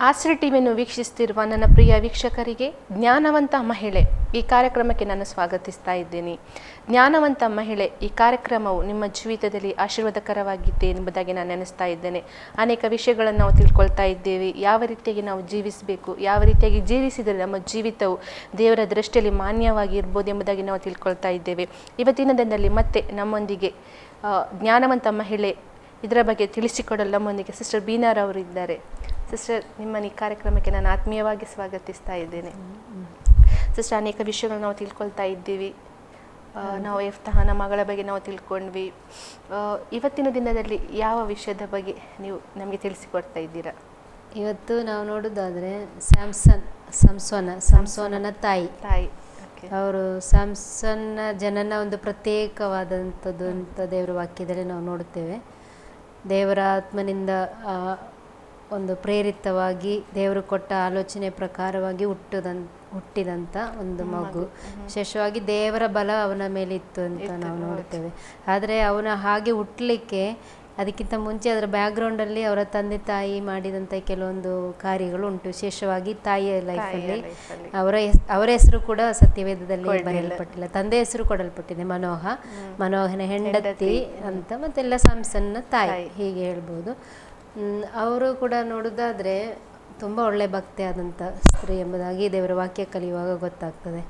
ಆಸ್ರೆ ಟಿವಿಯನ್ನು ವೀಕ್ಷಿಸುತ್ತಿರುವ ನನ್ನ ಪ್ರಿಯ ವೀಕ್ಷಕರಿಗೆ ಜ್ಞಾನವಂತ ಮಹಿಳೆ ಈ ಕಾರ್ಯಕ್ರಮಕ್ಕೆ ನಾನು ಸ್ವಾಗತಿಸ್ತಾ ಇದ್ದೀನಿ. ಜ್ಞಾನವಂತ ಮಹಿಳೆ ಈ ಕಾರ್ಯಕ್ರಮವು ನಿಮ್ಮ ಜೀವಿತದಲ್ಲಿ ಆಶೀರ್ವಾದಕರವಾಗಿದೆ ಎಂಬುದಾಗಿ ನಾನು ನೆನೆಸ್ತಾ ಇದ್ದೇನೆ. ಅನೇಕ ವಿಷಯಗಳನ್ನು ನಾವು ತಿಳ್ಕೊಳ್ತಾ ಇದ್ದೇವೆ. ಯಾವ ರೀತಿಯಾಗಿ ನಾವು ಜೀವಿಸಬೇಕು, ಯಾವ ರೀತಿಯಾಗಿ ಜೀವಿಸಿದರೆ ನಮ್ಮ ಜೀವಿತವು ದೇವರ ದೃಷ್ಟಿಯಲ್ಲಿ ಮಾನ್ಯವಾಗಿ ಇರ್ಬೋದು ಎಂಬುದಾಗಿ ನಾವು ತಿಳ್ಕೊಳ್ತಾ ಇದ್ದೇವೆ. ಇವತ್ತಿನ ದಿನದಲ್ಲಿ ಮತ್ತೆ ನಮ್ಮೊಂದಿಗೆ ಜ್ಞಾನವಂತ ಮಹಿಳೆ ಇದರ ಬಗ್ಗೆ ತಿಳಿಸಿಕೊಡಲು ನಮ್ಮೊಂದಿಗೆ ಸಿಸ್ಟರ್ ಬೀನಾರ್ ಅವರು ಇದ್ದಾರೆ. ಸಿಸ್ಟರ್, ನಿಮ್ಮನ್ನು ಈ ಕಾರ್ಯಕ್ರಮಕ್ಕೆ ನಾನು ಆತ್ಮೀಯವಾಗಿ ಸ್ವಾಗತಿಸ್ತಾ ಇದ್ದೇನೆ. ಸಿಸ್ಟರ್, ಅನೇಕ ವಿಷಯಗಳು ನಾವು ತಿಳ್ಕೊಳ್ತಾ ಇದ್ದೀವಿ. ನಾವು ಯೆಫ್ತಾಹನ ಮಗಳ ಬಗ್ಗೆ ನಾವು ತಿಳ್ಕೊಂಡ್ವಿ. ಇವತ್ತಿನ ದಿನದಲ್ಲಿ ಯಾವ ವಿಷಯದ ಬಗ್ಗೆ ನೀವು ನಮಗೆ ತಿಳಿಸಿಕೊಡ್ತಾ ಇದ್ದೀರಾ? ಇವತ್ತು ನಾವು ನೋಡೋದಾದರೆ ಸಂಸೋನನ ತಾಯಿ ಅವರು ಸ್ಯಾಮ್ಸನ್ನ ಜನನ ಒಂದು ಪ್ರತ್ಯೇಕವಾದಂಥದ್ದು ಅಂತ ದೇವರ ವಾಕ್ಯದಲ್ಲಿ ನಾವು ನೋಡುತ್ತೇವೆ. ದೇವರ ಆತ್ಮನಿಂದ ಒಂದು ಪ್ರೇರಿತವಾಗಿ ದೇವರು ಕೊಟ್ಟ ಆಲೋಚನೆ ಪ್ರಕಾರವಾಗಿ ಹುಟ್ಟಿದಂಥ ಒಂದು ಮಗು. ವಿಶೇಷವಾಗಿ ದೇವರ ಬಲ ಅವನ ಮೇಲೆ ಇತ್ತು ಅಂತ ನಾವು ನೋಡ್ತೇವೆ. ಆದರೆ ಅವನ ಹಾಗೆ ಹುಟ್ಟಲಿಕ್ಕೆ ಅದಕ್ಕಿಂತ ಮುಂಚೆ ಅದರ ಬ್ಯಾಕ್ಗ್ರೌಂಡಲ್ಲಿ ಅವರ ತಂದೆ ತಾಯಿ ಮಾಡಿದಂಥ ಕೆಲವೊಂದು ಕಾರ್ಯಗಳು ಉಂಟು. ವಿಶೇಷವಾಗಿ ತಾಯಿಯ ಲೈಫಲ್ಲಿ ಅವರ ಹೆಸರು ಕೂಡ ಸತ್ಯವೇದದಲ್ಲಿ ಬರೆಯಲ್ಪಟ್ಟಿಲ್ಲ. ತಂದೆ ಹೆಸರು ಕೊಡಲ್ಪಟ್ಟಿದೆ ಮನೋಹನ ಹೆಂಡತಿ ಅಂತ, ಮತ್ತೆಲ್ಲ ಸ್ಯಾಮ್ಸನ್ನ ತಾಯಿ ಹೀಗೆ ಹೇಳ್ಬೋದು. ಅವರು ಕೂಡ ನೋಡೋದಾದರೆ ತುಂಬ ಒಳ್ಳೆ ಭಕ್ತಿ ಆದಂಥ ಸ್ತ್ರೀ ಎಂಬುದಾಗಿ ದೇವರ ವಾಕ್ಯ ಕಲಿಯುವಾಗ ಗೊತ್ತಾಗ್ತದೆ.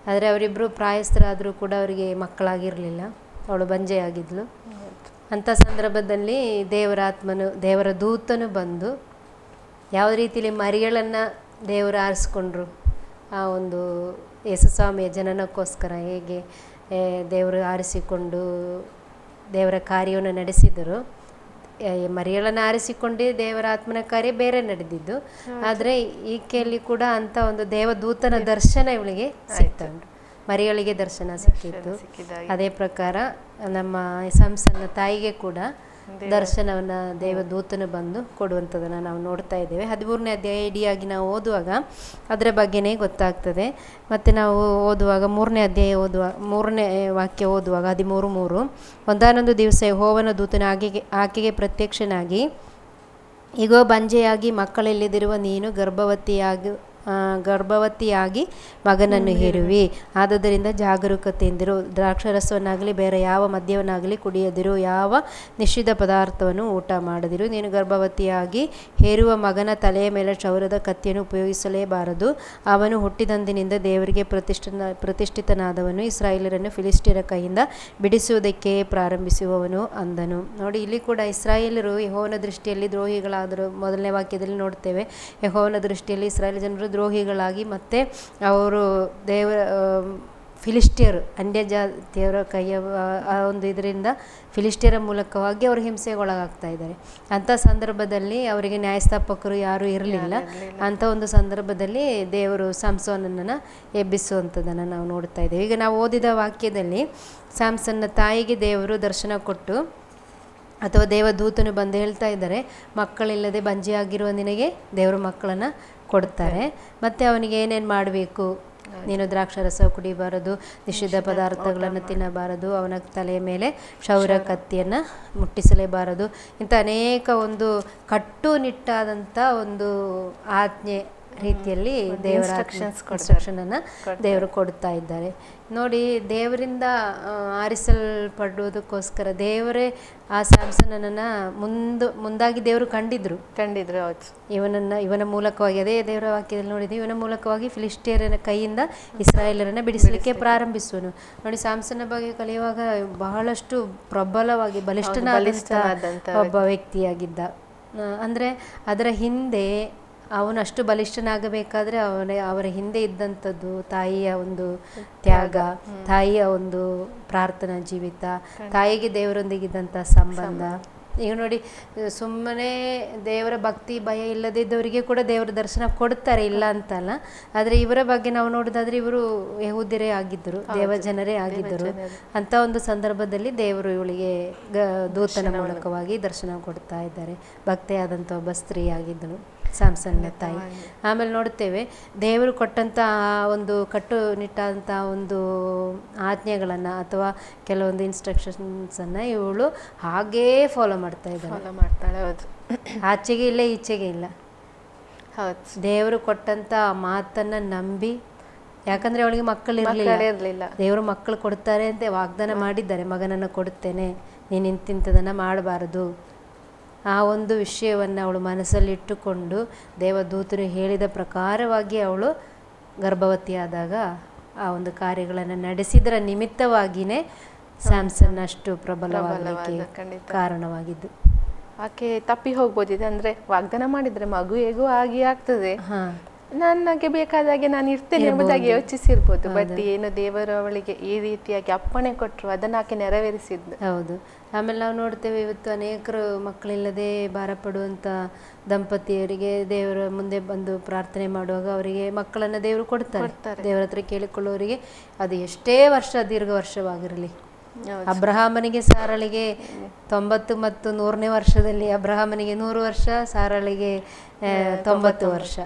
ಆದರೆ ಅವರಿಬ್ಬರು ಪ್ರಾಯಸ್ಥರಾದರೂ ಕೂಡ ಅವರಿಗೆ ಮಕ್ಕಳಾಗಿರಲಿಲ್ಲ. ಅವಳು ಬಂಜೆಯಾಗಿದ್ಲು. ಅಂಥ ಸಂದರ್ಭದಲ್ಲಿ ದೇವರ ದೂತನು ಬಂದು ಯಾವ ರೀತಿಯಲ್ಲಿ ಮರಿಗಳನ್ನು ದೇವರು ಆರಿಸ್ಕೊಂಡ್ರು, ಆ ಒಂದು ಯೇಸುಸ್ವಾಮಿಯ ಜನನಕ್ಕೋಸ್ಕರ ಹೇಗೆ ದೇವರು ಆರಿಸಿಕೊಂಡು ದೇವರ ಕಾರ್ಯವನ್ನು ನಡೆಸಿದರು. ಮರಿಯಳನ್ನು ಆರಿಸಿಕೊಂಡೇ ದೇವರ ಆತ್ಮನ ಕಾರ್ಯ ಬೇರೆ ನಡೆದಿದ್ದು. ಆದರೆ ಈಕೆಯಲ್ಲಿ ಕೂಡ ಅಂಥ ಒಂದು ದೇವದೂತನ ದರ್ಶನ ಇವಳಿಗೆ ಸಿಗ್ತುಂಟು. ಮರಿಯಳಿಗೆ ದರ್ಶನ ಸಿಕ್ಕಿತ್ತು. ಅದೇ ಪ್ರಕಾರ ನಮ್ಮ ಸ್ಯಾಮ್ಸನ್ನ ತಾಯಿಗೆ ಕೂಡ ದರ್ಶನವನ್ನು ದೇವದೂತನು ಬಂದು ಕೊಡುವಂಥದ್ದನ್ನು ನಾವು ನೋಡ್ತಾ ಇದ್ದೇವೆ. 13ನೇ ಅಧ್ಯಾಯ ಇಡಿಯಾಗಿ ನಾವು ಓದುವಾಗ ಅದರ ಬಗ್ಗೆನೇ ಗೊತ್ತಾಗ್ತದೆ. ಮತ್ತು ನಾವು ಓದುವಾಗ 3ನೇ ವಾಕ್ಯ ಓದುವಾಗ 13:3, ಒಂದಾನೊಂದು ದಿವಸ ಯೆಹೋವನ ದೂತನು ಆಕೆಗೆ ಪ್ರತ್ಯಕ್ಷನಾಗಿ, ಈಗೋ ಬಂಜೆಯಾಗಿ ಮಕ್ಕಳಿಲ್ಲದಿರುವ ನೀನು ಗರ್ಭವತಿಯಾಗಿ ಮಗನನ್ನು ಹೆರುವಿ. ಆದುದರಿಂದ ಜಾಗರೂಕತೆಯಿಂದಿರು. ದ್ರಾಕ್ಷಾರಸವನ್ನಾಗಲಿ ಬೇರೆ ಯಾವ ಮದ್ಯವನ್ನಾಗಲಿ ಕುಡಿಯದಿರು. ಯಾವ ನಿಷಿದ್ಧ ಪದಾರ್ಥವನ್ನು ಊಟ ಮಾಡದಿರು. ನೀನು ಗರ್ಭವತಿಯಾಗಿ ಹೇರುವ ಮಗನ ತಲೆಯ ಮೇಲೆ ಕ್ಷೌರದ ಕತ್ತಿಯನ್ನು ಉಪಯೋಗಿಸಲೇಬಾರದು. ಅವನು ಹುಟ್ಟಿದಂದಿನಿಂದ ದೇವರಿಗೆ ಪ್ರತಿಷ್ಠಿತನಾದವನು. ಇಸ್ರಾಯೇಲರನ್ನು ಫಿಲಿಸ್ಟಿಯರ ಕೈಯಿಂದ ಬಿಡಿಸುವುದಕ್ಕೆ ಪ್ರಾರಂಭಿಸುವವನು ಅಂದನು. ನೋಡಿ, ಇಲ್ಲಿ ಕೂಡ ಇಸ್ರಾಯೇಲರು ಯೆಹೋವನ ದೃಷ್ಟಿಯಲ್ಲಿ ದ್ರೋಹಿಗಳಾದರು. ಮೊದಲನೇ ವಾಕ್ಯದಲ್ಲಿ ನೋಡ್ತೇವೆ, ಯೆಹೋವನ ದೃಷ್ಟಿಯಲ್ಲಿ ಇಸ್ರಾಯೇಲ್ ಜನರು ದ್ರೋಹಿಗಳಾಗಿ, ಮತ್ತು ಅವರು ಫಿಲಿಸ್ಟಿಯರು ಅನ್ಯ ಜಾತಿಯವರ ಕೈಯ ಆ ಒಂದು ಇದರಿಂದ ಫಿಲಿಸ್ಟಿಯರ ಮೂಲಕವಾಗಿ ಅವರು ಹಿಂಸೆಗೊಳಗಾಗ್ತಾ ಇದ್ದಾರೆ. ಅಂಥ ಸಂದರ್ಭದಲ್ಲಿ ಅವರಿಗೆ ನ್ಯಾಯಸ್ಥಾಪಕರು ಯಾರೂ ಇರಲಿಲ್ಲ. ಅಂಥ ಒಂದು ಸಂದರ್ಭದಲ್ಲಿ ದೇವರು ಸಂಸೋನನ್ನು ಎಬ್ಬಿಸುವಂಥದ್ದನ್ನು ನಾವು ನೋಡ್ತಾ ಇದ್ದೇವೆ. ಈಗ ನಾವು ಓದಿದ ವಾಕ್ಯದಲ್ಲಿ ಸ್ಯಾಮ್ಸನ್ನ ತಾಯಿಗೆ ದೇವರು ದರ್ಶನ ಕೊಟ್ಟು, ಅಥವಾ ದೇವದೂತನು ಬಂದು ಹೇಳ್ತಾ ಇದ್ದಾರೆ, ಮಕ್ಕಳಿಲ್ಲದೆ ಬಂಜೆಯಾಗಿರುವ ನಿನಗೆ ದೇವರು ಮಕ್ಕಳನ್ನು ಕೊಡ್ತಾರೆ. ಮತ್ತು ಅವನಿಗೆ ಏನೇನು ಮಾಡಬೇಕು, ನೀನು ದ್ರಾಕ್ಷಾರಸ ಕುಡಿಬಾರದು, ನಿಷಿದ್ಧ ಪದಾರ್ಥಗಳನ್ನು ತಿನ್ನಬಾರದು, ಅವನ ತಲೆಯ ಮೇಲೆ ಕ್ಷೌರ ಕತ್ತಿಯನ್ನು ಮುಟ್ಟಿಸಲೇಬಾರದು. ಇಂಥ ಅನೇಕ ಒಂದು ಕಟ್ಟುನಿಟ್ಟಾದಂಥ ಒಂದು ಆಜ್ಞೆ ರೀತಿಯಲ್ಲಿ ದೇವರ ಇನ್ಸ್ಟ್ರಕ್ಷನನ್ನು ದೇವರು ಕೊಡ್ತಾ ಇದ್ದಾರೆ. ನೋಡಿ, ದೇವರಿಂದ ಆರಿಸಲ್ಪಡುವುದಕ್ಕೋಸ್ಕರ ದೇವರೇ ಆ ಸ್ಯಾಮ್ಸನನ್ನು ಮುಂದಾಗಿ ದೇವರು ಕಂಡಿದ್ರು. ಇವನ ಮೂಲಕವಾಗಿ, ಅದೇ ದೇವರ ವಾಕ್ಯದಲ್ಲಿ ನೋಡಿದ್ವಿ, ಇವನ ಮೂಲಕವಾಗಿ ಫಿಲಿಸ್ಟಿಯರನ ಕೈಯಿಂದ ಇಸ್ರಾಯೇಲರನ್ನು ಬಿಡಿಸಲಿಕ್ಕೆ ಪ್ರಾರಂಭಿಸುವನು. ನೋಡಿ, ಸ್ಯಾಮ್ಸನ್ನ ಬಗ್ಗೆ ಕಲಿಯುವಾಗ ಬಹಳಷ್ಟು ಪ್ರಬಲವಾಗಿ ಬಲಿಷ್ಠನಾದಂಥ ಒಬ್ಬ ವ್ಯಕ್ತಿಯಾಗಿದ್ದ. ಅಂದರೆ ಅದರ ಹಿಂದೆ ಅವನಷ್ಟು ಬಲಿಷ್ಠನಾಗಬೇಕಾದ್ರೆ ಅವರ ಹಿಂದೆ ಇದ್ದಂಥದ್ದು ತಾಯಿಯ ಒಂದು ತ್ಯಾಗ, ತಾಯಿಯ ಒಂದು ಪ್ರಾರ್ಥನಾ ಜೀವಿತ, ತಾಯಿಗೆ ದೇವರೊಂದಿಗಿದ್ದಂಥ ಸಂಬಂಧ. ಈಗ ನೋಡಿ, ಸುಮ್ಮನೆ ದೇವರ ಭಕ್ತಿ ಭಯ ಇಲ್ಲದಿದ್ದವರಿಗೆ ಕೂಡ ದೇವರ ದರ್ಶನ ಕೊಡ್ತಾರೆ, ಇಲ್ಲ ಅಂತಲ್ಲ. ಆದರೆ ಇವರ ಬಗ್ಗೆ ನಾವು ನೋಡೋದಾದ್ರೆ ಇವರು ಯಹೂದ್ಯರೇ ಆಗಿದ್ದರು, ದೇವಜನರೇ ಆಗಿದ್ದರು. ಅಂಥ ಒಂದು ಸಂದರ್ಭದಲ್ಲಿ ದೇವರು ಇವಳಿಗೆ ದೂತನ ಮೂಲಕವಾಗಿ ದರ್ಶನ ಕೊಡ್ತಾ ಇದ್ದಾರೆ. ಭಕ್ತಿಯಾದಂಥ ಒಬ್ಬ ಸ್ತ್ರೀ ಆಗಿದ್ದಳು ಸ್ಯಾಮ್ಸನ್ನ ತಾಯಿ. ಆಮೇಲೆ ನೋಡುತ್ತೇವೆ, ದೇವರು ಕೊಟ್ಟಂಥ ಒಂದು ಕಟ್ಟುನಿಟ್ಟಾದಂಥ ಒಂದು ಆಜ್ಞೆಗಳನ್ನು ಅಥವಾ ಕೆಲವೊಂದು ಇನ್ಸ್ಟ್ರಕ್ಷನ್ಸನ್ನು ಇವಳು ಹಾಗೇ ಫಾಲೋ ಮಾಡ್ತಾಳೆ. ಹೌದು, ಆಚೆಗೆ ಇಲ್ಲ, ಈಚೆಗೆ ಇಲ್ಲ. ಹೌದು. ದೇವರು ಕೊಟ್ಟಂತ ಆ ಮಾತನ್ನ ನಂಬಿ, ಯಾಕಂದ್ರೆ ಅವಳಿಗೆ ಮಕ್ಕಳಿರಲಿಲ್ಲ, ಇರ್ಲಿಲ್ಲ. ದೇವರು ಮಕ್ಕಳು ಕೊಡ್ತಾರೆ ಅಂತ ವಾಗ್ದಾನ ಮಾಡಿದ್ದಾರೆ, ಮಗನನ್ನು ಕೊಡುತ್ತೇನೆ, ನೀನು ಇಂತಿಂಥದನ್ನು ಮಾಡಬಾರದು. ಆ ಒಂದು ವಿಷಯವನ್ನು ಅವಳು ಮನಸ್ಸಲ್ಲಿ ಇಟ್ಟುಕೊಂಡು ದೇವದೂತನು ಹೇಳಿದ ಪ್ರಕಾರವಾಗಿ ಅವಳು ಗರ್ಭವತಿಯಾದಾಗ ಆ ಒಂದು ಕಾರ್ಯಗಳನ್ನು ನಡೆಸಿದರ ನಿಮಿತ್ತವಾಗಿಯೇ ಸ್ಯಾಮ್ಸನ್ ಅಷ್ಟು ಪ್ರಬಲವಾಗಲಿಕ್ಕೆ ಕಾರಣವಾಗಿದ್ದು. ಆಕೆ ತಪ್ಪಿ ಹೋಗ್ಬೋದಿದೆ, ಅಂದ್ರೆ ವಾಗ್ದಾನ ಮಾಡಿದ್ರೆ ಮಗು ಹೇಗೂ ಆಗಿ ಆಗ್ತದೆ, ನನಗೆ ಬೇಕಾದಾಗೆ ನಾನು ಇರ್ತೇನೆ ಎಂಬುದಾಗಿ ಯೋಚಿಸಿರ್ಬೋದು. ಬಟ್ ಏನು ದೇವರು ಅವಳಿಗೆ ಈ ರೀತಿಯಾಗಿ ಅಪ್ಪಣೆ ಕೊಟ್ಟರು, ಅದನ್ನ ಆಕೆ ನೆರವೇರಿಸಿದ್ದು. ಹೌದು. ಆಮೇಲೆ ನಾವು ನೋಡ್ತೇವೆ, ಇವತ್ತು ಅನೇಕರು ಮಕ್ಕಳಿಲ್ಲದೆ ಭಾರಪಡುವಂಥ ದಂಪತಿಯರಿಗೆ ದೇವರ ಮುಂದೆ ಬಂದು ಪ್ರಾರ್ಥನೆ ಮಾಡುವಾಗ ಅವರಿಗೆ ಮಕ್ಕಳನ್ನು ದೇವರು ಕೊಡ್ತಾರೆ. ದೇವರ ಹತ್ರ ಕೇಳಿಕೊಳ್ಳುವವರಿಗೆ ಅದು ಎಷ್ಟೇ ವರ್ಷ ದೀರ್ಘ ವರ್ಷವಾಗಿರಲಿ. ಅಬ್ರಹಾಮನಿಗೆ ಸಾರಳಿಗೆ 90 ಮತ್ತು 100ನೇ ವರ್ಷದಲ್ಲಿ ಅಬ್ರಹಾಮನಿಗೆ 100 ವರ್ಷ, ಸಾರಳಿಗೆ 90 ವರ್ಷ.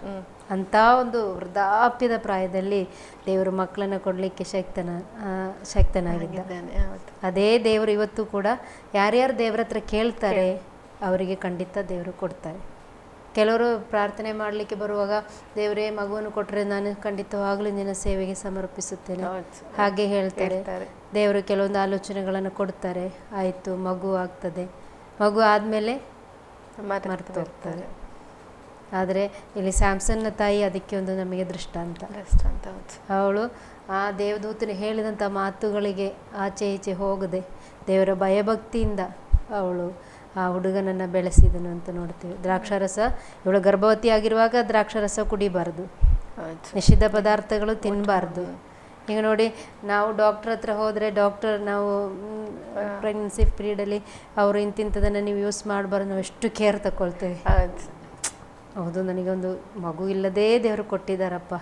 ಅಂತ ಒಂದು ವೃದ್ಧಾಪ್ಯದ ಪ್ರಾಯದಲ್ಲಿ ದೇವರು ಮಕ್ಕಳನ್ನು ಕೊಡಲಿಕ್ಕೆ ಶಕ್ತನಾಗಿದ್ದಾನೆ. ಅದೇ ದೇವರು ಇವತ್ತು ಕೂಡ ಯಾರ್ಯಾರು ದೇವರ ಹತ್ರ ಕೇಳ್ತಾರೆ ಅವರಿಗೆ ಖಂಡಿತ ದೇವರು ಕೊಡ್ತಾರೆ. ಕೆಲವರು ಪ್ರಾರ್ಥನೆ ಮಾಡಲಿಕ್ಕೆ ಬರುವಾಗ, ದೇವರೇ ಮಗುವನ್ನು ಕೊಟ್ಟರೆ ನಾನು ಖಂಡಿತವಾಗಲೂ ನಿನ್ನ ಸೇವೆಗೆ ಸಮರ್ಪಿಸುತ್ತೇನೆ ಹಾಗೆ ಹೇಳ್ತಾರೆ. ದೇವರು ಕೆಲವೊಂದು ಆಲೋಚನೆಗಳನ್ನು ಕೊಡ್ತಾರೆ, ಆಯಿತು ಮಗು ಆಗ್ತದೆ, ಮಗು ಆದಮೇಲೆ ಮರೆತು ಹೋಗ್ತಾರೆ. ಆದರೆ ಇಲ್ಲಿ ಸ್ಯಾಮ್ಸನ್ನ ತಾಯಿ ಅದಕ್ಕೆ ಒಂದು ನಮಗೆ ದೃಷ್ಟಾಂತ. ಅವಳು ಆ ದೇವದೂತನು ಹೇಳಿದಂಥ ಮಾತುಗಳಿಗೆ ಆಚೆ ಈಚೆ ಹೋಗದೆ ದೇವರ ಭಯಭಕ್ತಿಯಿಂದ ಅವಳು ಆ ಹುಡುಗನನ್ನು ಬೆಳೆಸಿದನು ಅಂತ ನೋಡ್ತೀವಿ. ದ್ರಾಕ್ಷಾರಸ, ಇವಳು ಗರ್ಭವತಿ ಆಗಿರುವಾಗ ದ್ರಾಕ್ಷಾರಸ ಕುಡಿಬಾರ್ದು, ನಿಷಿದ್ಧ ಪದಾರ್ಥಗಳು ತಿನ್ನಬಾರ್ದು. ಈಗ ನೋಡಿ, ನಾವು ಡಾಕ್ಟ್ರ್ ಹತ್ರ ಹೋದರೆ ಡಾಕ್ಟರ್ ನಾವು ಪ್ರೆಗ್ನೆನ್ಸಿ ಪೀರಿಯಡಲ್ಲಿ ಅವರು ಇಂತಿಂಥದನ್ನು ನೀವು ಯೂಸ್ ಮಾಡಬಾರ್ದು, ನಾವು ಎಷ್ಟು ಕೇರ್ ತಗೊಳ್ತೇವೆ. ಹೌದು, ನನಗೊಂದು ಮಗು ಇಲ್ಲದೇ ದೇವರು ಕೊಟ್ಟಿದ್ದಾರಪ್ಪ,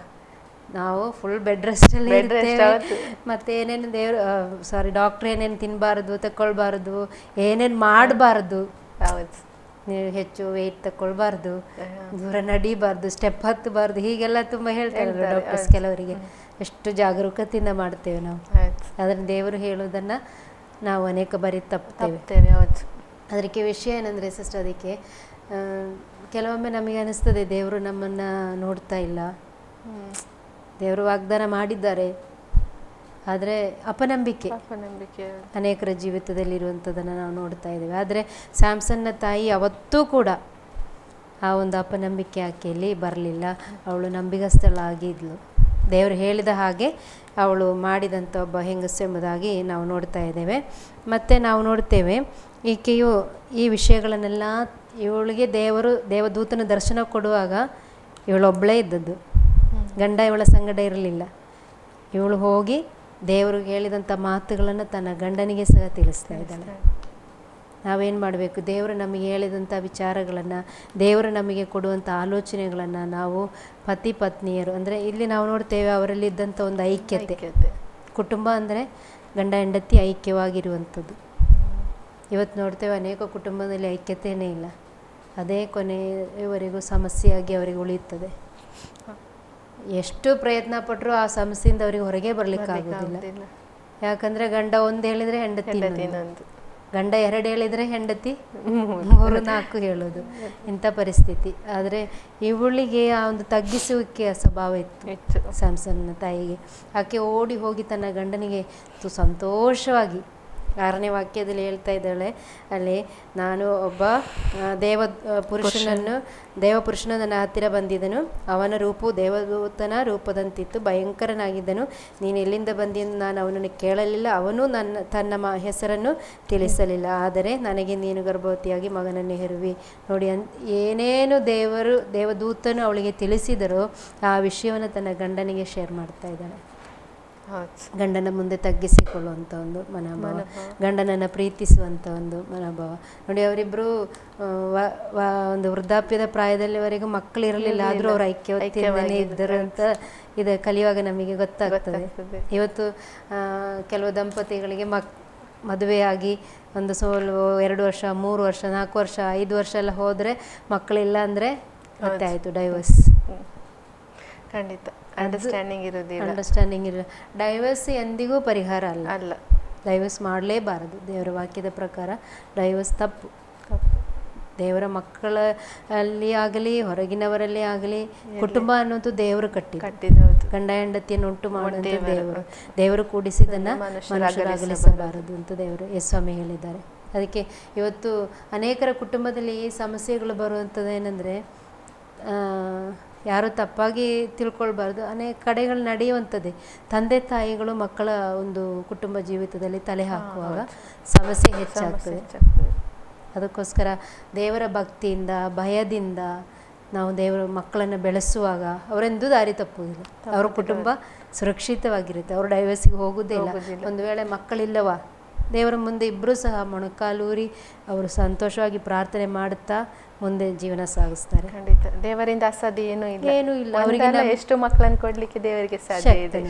ನಾವು ಫುಲ್ ಬೆಡ್ ರೆಸ್ಟಲ್ಲಿ ಇರ್ತೇವೆ, ಮತ್ತು ಏನೇನು ಡಾಕ್ಟ್ರ್ ಏನೇನು ತಿನ್ನಬಾರ್ದು, ತಗೊಳ್ಬಾರ್ದು, ಏನೇನು ಮಾಡಬಾರ್ದು, ನೀವು ಹೆಚ್ಚು ವೆಯ್ಟ್ ತಗೊಳ್ಬಾರ್ದು, ದೂರ ನಡಿಬಾರ್ದು, ಸ್ಟೆಪ್ ಹತ್ತಬಾರ್ದು, ಹೀಗೆಲ್ಲ ತುಂಬ ಹೇಳ್ತಾರಲ್ಲ ಡಾಕ್ಟರ್ಸ್ ಕೆಲವರಿಗೆ. ಎಷ್ಟು ಜಾಗರೂಕತೆಯಿಂದ ಮಾಡ್ತೇವೆ ನಾವು. ಅದನ್ನು ದೇವರು ಹೇಳೋದನ್ನು ನಾವು ಅನೇಕ ಬಾರಿ ತಪ್ಪುತ್ತೇವೆ. ಅದಕ್ಕೆ ವಿಷಯ ಏನಂದರೆ ಸಿಸ್ಟರ್, ಅದಕ್ಕೆ ಕೆಲವೊಮ್ಮೆ ನಮಗೆ ಅನಿಸ್ತದೆ ದೇವರು ನಮ್ಮನ್ನು ನೋಡ್ತಾ ಇಲ್ಲ, ದೇವರು ವಾಗ್ದಾನ ಮಾಡಿದ್ದಾರೆ, ಆದರೆ ಅಪನಂಬಿಕೆ ಅನೇಕರ ಜೀವಿತದಲ್ಲಿ ಇರುವಂಥದ್ದನ್ನು ನಾವು ನೋಡ್ತಾ ಇದ್ದೇವೆ. ಆದರೆ ಸ್ಯಾಮ್ಸನ್ನ ತಾಯಿ ಅವತ್ತೂ ಕೂಡ ಆ ಒಂದು ಅಪನಂಬಿಕೆ ಆಕೆಯಲ್ಲಿ ಬರಲಿಲ್ಲ. ಅವಳು ನಂಬಿಗಸ್ತಳಾಗಿದ್ಲು, ದೇವರು ಹೇಳಿದ ಹಾಗೆ ಅವಳು ಮಾಡಿದಂಥ ಒಬ್ಬ ಹೆಂಗಸು ಎಂಬುದಾಗಿ ನಾವು ನೋಡ್ತಾ ಇದ್ದೇವೆ. ಮತ್ತು ನಾವು ನೋಡ್ತೇವೆ, ಈಕೆಯು ಈ ವಿಷಯಗಳನ್ನೆಲ್ಲ ಇವಳಿಗೆ ದೇವದೂತನ ದರ್ಶನ ಕೊಡುವಾಗ ಇವಳೊಬ್ಬಳೇ ಇದ್ದದ್ದು, ಗಂಡ ಇವಳ ಸಂಗಡ ಇರಲಿಲ್ಲ. ಇವಳು ಹೋಗಿ ದೇವರಿಗೆ ಹೇಳಿದಂಥ ಮಾತುಗಳನ್ನು ತನ್ನ ಗಂಡನಿಗೆ ಸಹ ತಿಳಿಸ್ತಾ ಇದ್ದಾಳೆ. ನಾವೇನು ಮಾಡಬೇಕು? ದೇವರು ನಮಗೆ ಹೇಳಿದಂಥ ವಿಚಾರಗಳನ್ನು, ದೇವರು ನಮಗೆ ಕೊಡುವಂಥ ಆಲೋಚನೆಗಳನ್ನು ನಾವು ಪತಿ ಪತ್ನಿಯರು, ಅಂದರೆ ಇಲ್ಲಿ ನಾವು ನೋಡ್ತೇವೆ ಅವರಲ್ಲಿದ್ದಂಥ ಒಂದು ಐಕ್ಯತೆ. ಕುಟುಂಬ ಅಂದರೆ ಗಂಡ ಹೆಂಡತಿ ಐಕ್ಯವಾಗಿರುವಂಥದ್ದು. ಇವತ್ತು ನೋಡ್ತೇವೆ ಅನೇಕ ಕುಟುಂಬದಲ್ಲಿ ಐಕ್ಯತೆಯೇ ಇಲ್ಲ, ಅದೇ ಕೊನೆಯವರೆಗೂ ಸಮಸ್ಯೆಯಾಗಿ ಅವರಿಗೆ ಉಳಿಯುತ್ತದೆ. ಎಷ್ಟು ಪ್ರಯತ್ನ ಪಟ್ಟರೂ ಆ ಸಮಸ್ಯೆಯಿಂದ ಅವರಿಗೆ ಹೊರಗೆ ಬರಲಿಕ್ಕಾಗೋದಿಲ್ಲ. ಯಾಕಂದರೆ ಗಂಡ ಒಂದು ಹೇಳಿದರೆ ಹೆಂಡತಿ ಇನ್ನೊಂದು, ಗಂಡ 2 ಹೇಳಿದರೆ ಹೆಂಡತಿ 3, 4 ಹೇಳೋದು, ಇಂಥ ಪರಿಸ್ಥಿತಿ. ಆದರೆ ಇವಳಿಗೆ ಆ ಒಂದು ತಗ್ಗಿಸುವಿಕೆಯ ಸ್ವಭಾವ ಇತ್ತು ಸ್ಯಾಮ್ಸನ್ನ ತಾಯಿಗೆ. ಆಕೆ ಓಡಿ ಹೋಗಿ ತನ್ನ ಗಂಡನಿಗೆ ಸಂತೋಷವಾಗಿ 6ನೇ ವಾಕ್ಯದಲ್ಲಿ ಹೇಳ್ತಾ ಇದ್ದಾಳೆ, ಅಲ್ಲಿ ನಾನು ಒಬ್ಬ ದೇವಪುರುಷನು ನನ್ನ ಹತ್ತಿರ ಬಂದಿದ್ದನು, ಅವನ ರೂಪವು ದೇವದೂತನ ರೂಪದಂತಿತ್ತು, ಭಯಂಕರನಾಗಿದ್ದನು. ನೀನು ಎಲ್ಲಿಂದ ಬಂದೆಂದು ನಾನು ಅವನನ್ನು ಕೇಳಲಿಲ್ಲ, ಅವನು ತನ್ನ ಹೆಸರನ್ನು ತಿಳಿಸಲಿಲ್ಲ. ಆದರೆ ನನಗೆ ನೀನು ಗರ್ಭವತಿಯಾಗಿ ಮಗನನ್ನು ಹೆರುವಿ. ನೋಡಿ, ಏನೇನು ದೇವದೂತನು ಅವಳಿಗೆ ತಿಳಿಸಿದರೋ ಆ ವಿಷಯವನ್ನು ತನ್ನ ಗಂಡನಿಗೆ ಶೇರ್ ಮಾಡ್ತಾ ಇದ್ದಾಳೆ. ಗಂಡನ ಮುಂದೆ ತಗ್ಗಿಸಿಕೊಳ್ಳುವಂಥ ಒಂದು ಮನೋಭಾವ, ಗಂಡನನ್ನು ಪ್ರೀತಿಸುವಂಥ ಒಂದು ಮನೋಭಾವ. ನೋಡಿ, ಅವರಿಬ್ಬರು ಒಂದು ವೃದ್ಧಾಪ್ಯದ ಪ್ರಾಯದಲ್ಲಿವರೆಗೂ ಮಕ್ಕಳಿರಲಿಲ್ಲ, ಆದರೂ ಅವರು ಐಕ್ಯತೆಯಿಂದಲೇ ಇದ್ದರು ಅಂತ ಇದು ಕಲಿಯುವಾಗ ನಮಗೆ ಗೊತ್ತಾಗ್ತದೆ. ಇವತ್ತು ಕೆಲವು ದಂಪತಿಗಳಿಗೆ ಮದುವೆಯಾಗಿ ಒಂದು 2 ವರ್ಷ, 3 ವರ್ಷ, 4 ವರ್ಷ, 5 ವರ್ಷ ಎಲ್ಲ ಹೋದರೆ ಮಕ್ಕಳಿಲ್ಲ ಅಂದರೆ ಮತ್ತೆ ಆಯಿತು ಡೈವರ್ಸ್. ಖಂಡಿತ ಅಂಡರ್ಸ್ಟ್ಯಾಂಡಿಂಗ್ ಇರೋ ಡೈವರ್ಸ್ ಎಂದಿಗೂ ಪರಿಹಾರ ಅಲ್ಲ. ಡೈವರ್ಸ್ ಮಾಡಲೇಬಾರದು. ದೇವರ ವಾಕ್ಯದ ಪ್ರಕಾರ ಡೈವರ್ಸ್ ತಪ್ಪು. ದೇವರ ಮಕ್ಕಳಲ್ಲಿ ಆಗಲಿ ಹೊರಗಿನವರಲ್ಲಿ ಆಗಲಿ ಕುಟುಂಬ ಅನ್ನೋದು ದೇವರು ಕಟ್ಟಿದೌದು. ಗಂಡ ಹೆಂಡತಿಯನ್ನು ಉಂಟು ಮಾಡುವಂಥ ದೇವರು ಕೂಡಿಸಿದನ್ನ ಮನುಷ್ಯರಾಗಲಿಸಬಾರದು ಅಂತ ದೇವರು ಯೇಸ್ವಾಮಿ ಹೇಳಿದ್ದಾರೆ. ಅದಕ್ಕೆ ಇವತ್ತು ಅನೇಕರ ಕುಟುಂಬದಲ್ಲಿ ಈ ಸಮಸ್ಯೆಗಳು ಬರುವಂಥದ್ದು ಏನಂದರೆ, ಯಾರು ತಪ್ಪಾಗಿ ತಿಳ್ಕೊಳ್ಬಾರ್ದು, ಅನೇಕ ಕಡೆಗಳು ನಡೆಯುವಂಥದ್ದೇ. ತಂದೆ ತಾಯಿಗಳು ಮಕ್ಕಳ ಒಂದು ಕುಟುಂಬ ಜೀವಿತದಲ್ಲಿ ತಲೆ ಹಾಕುವಾಗ ಸಮಸ್ಯೆ ಹೆಚ್ಚಾಗ್ತದೆ. ಅದಕ್ಕೋಸ್ಕರ ದೇವರ ಭಕ್ತಿಯಿಂದ ಭಯದಿಂದ ನಾವು ದೇವರ ಮಕ್ಕಳನ್ನು ಬೆಳೆಸುವಾಗ ಅವರೆಂದೂ ದಾರಿ ತಪ್ಪುವುದಿಲ್ಲ. ಅವರ ಕುಟುಂಬ ಸುರಕ್ಷಿತವಾಗಿರುತ್ತೆ. ಅವರು ಡೈವರ್ಸಿಗೆ ಹೋಗೋದೇ ಇಲ್ಲ. ಒಂದು ವೇಳೆ ಮಕ್ಕಳಿಲ್ಲವಾ, ದೇವರ ಮುಂದೆ ಇಬ್ಬರೂ ಸಹ ಮೊಣಕಾಲೂರಿ ಅವರು ಸಂತೋಷವಾಗಿ ಪ್ರಾರ್ಥನೆ ಮಾಡುತ್ತಾ ಮುಂದೆ ಜೀವನ ಸಾಗಿಸ್ತಾರೆ. ಖಂಡಿತ ದೇವರಿಂದ ಅಸಾಧ್ಯ ಏನೂ ಇಲ್ಲ. ಅವರಿಗೆ ಎಷ್ಟು ಮಕ್ಕಳನ್ನು ಕೊಡ್ಲಿಕ್ಕೆ ದೇವರಿಗೆ ಸಾಧ್ಯ ಇದೆ.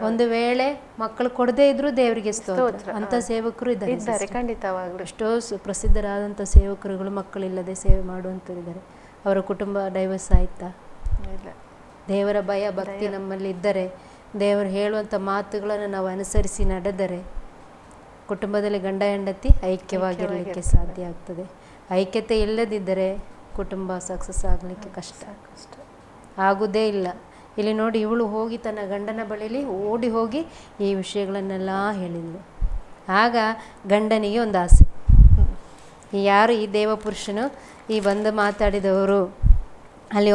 ಒಂದು ವೇಳೆ ಮಕ್ಕಳು ಕೊಡದೇ ಇದ್ರೂ ದೇವರಿಗೆ ಸ್ತೋತ್ರ. ಅಂತ ಸೇವಕರು ಇದ್ದಾರೆ ಖಂಡಿತವಾಗ್ಲೂ. ಎಷ್ಟೋ ಪ್ರಸಿದ್ಧರಾದಂಥ ಸೇವಕರುಗಳು ಮಕ್ಕಳಿಲ್ಲದೆ ಸೇವೆ ಮಾಡುವಂಥರಿದ್ದಾರೆ. ಅವರ ಕುಟುಂಬ ಡೈವರ್ಸ್ ಆಯ್ತಾ? ಇಲ್ಲ. ದೇವರ ಭಯ ಭಕ್ತಿ ನಮ್ಮಲ್ಲಿ ಇದ್ದರೆ, ದೇವರು ಹೇಳುವಂಥ ಮಾತುಗಳನ್ನು ನಾವು ಅನುಸರಿಸಿ ನಡೆದರೆ ಕುಟುಂಬದಲ್ಲಿ ಗಂಡ ಹೆಂಡತಿ ಐಕ್ಯವಾಗಿರಲಿಕ್ಕೆ ಸಾಧ್ಯ ಆಗ್ತದೆ. ಐಕ್ಯತೆ ಇಲ್ಲದಿದ್ದರೆ ಕುಟುಂಬ ಸಕ್ಸಸ್ ಆಗಲಿಕ್ಕೆ ಕಷ್ಟ ಆಗುವುದೇ ಇಲ್ಲ. ಇಲ್ಲಿ ನೋಡಿ, ಇವಳು ಹೋಗಿ ತನ್ನ ಗಂಡನ ಬಳಿಲಿ ಓಡಿ ಹೋಗಿ ಈ ವಿಷಯಗಳನ್ನೆಲ್ಲ ಹೇಳಿದ್ಳು. ಆಗ ಗಂಡನಿಗೆ ಒಂದು ಆಸೆ, ಯಾರು ಈ ದೇವಪುರುಷನು ಈ ಬಂದು ಮಾತಾಡಿದವರು, ಅಲ್ಲಿ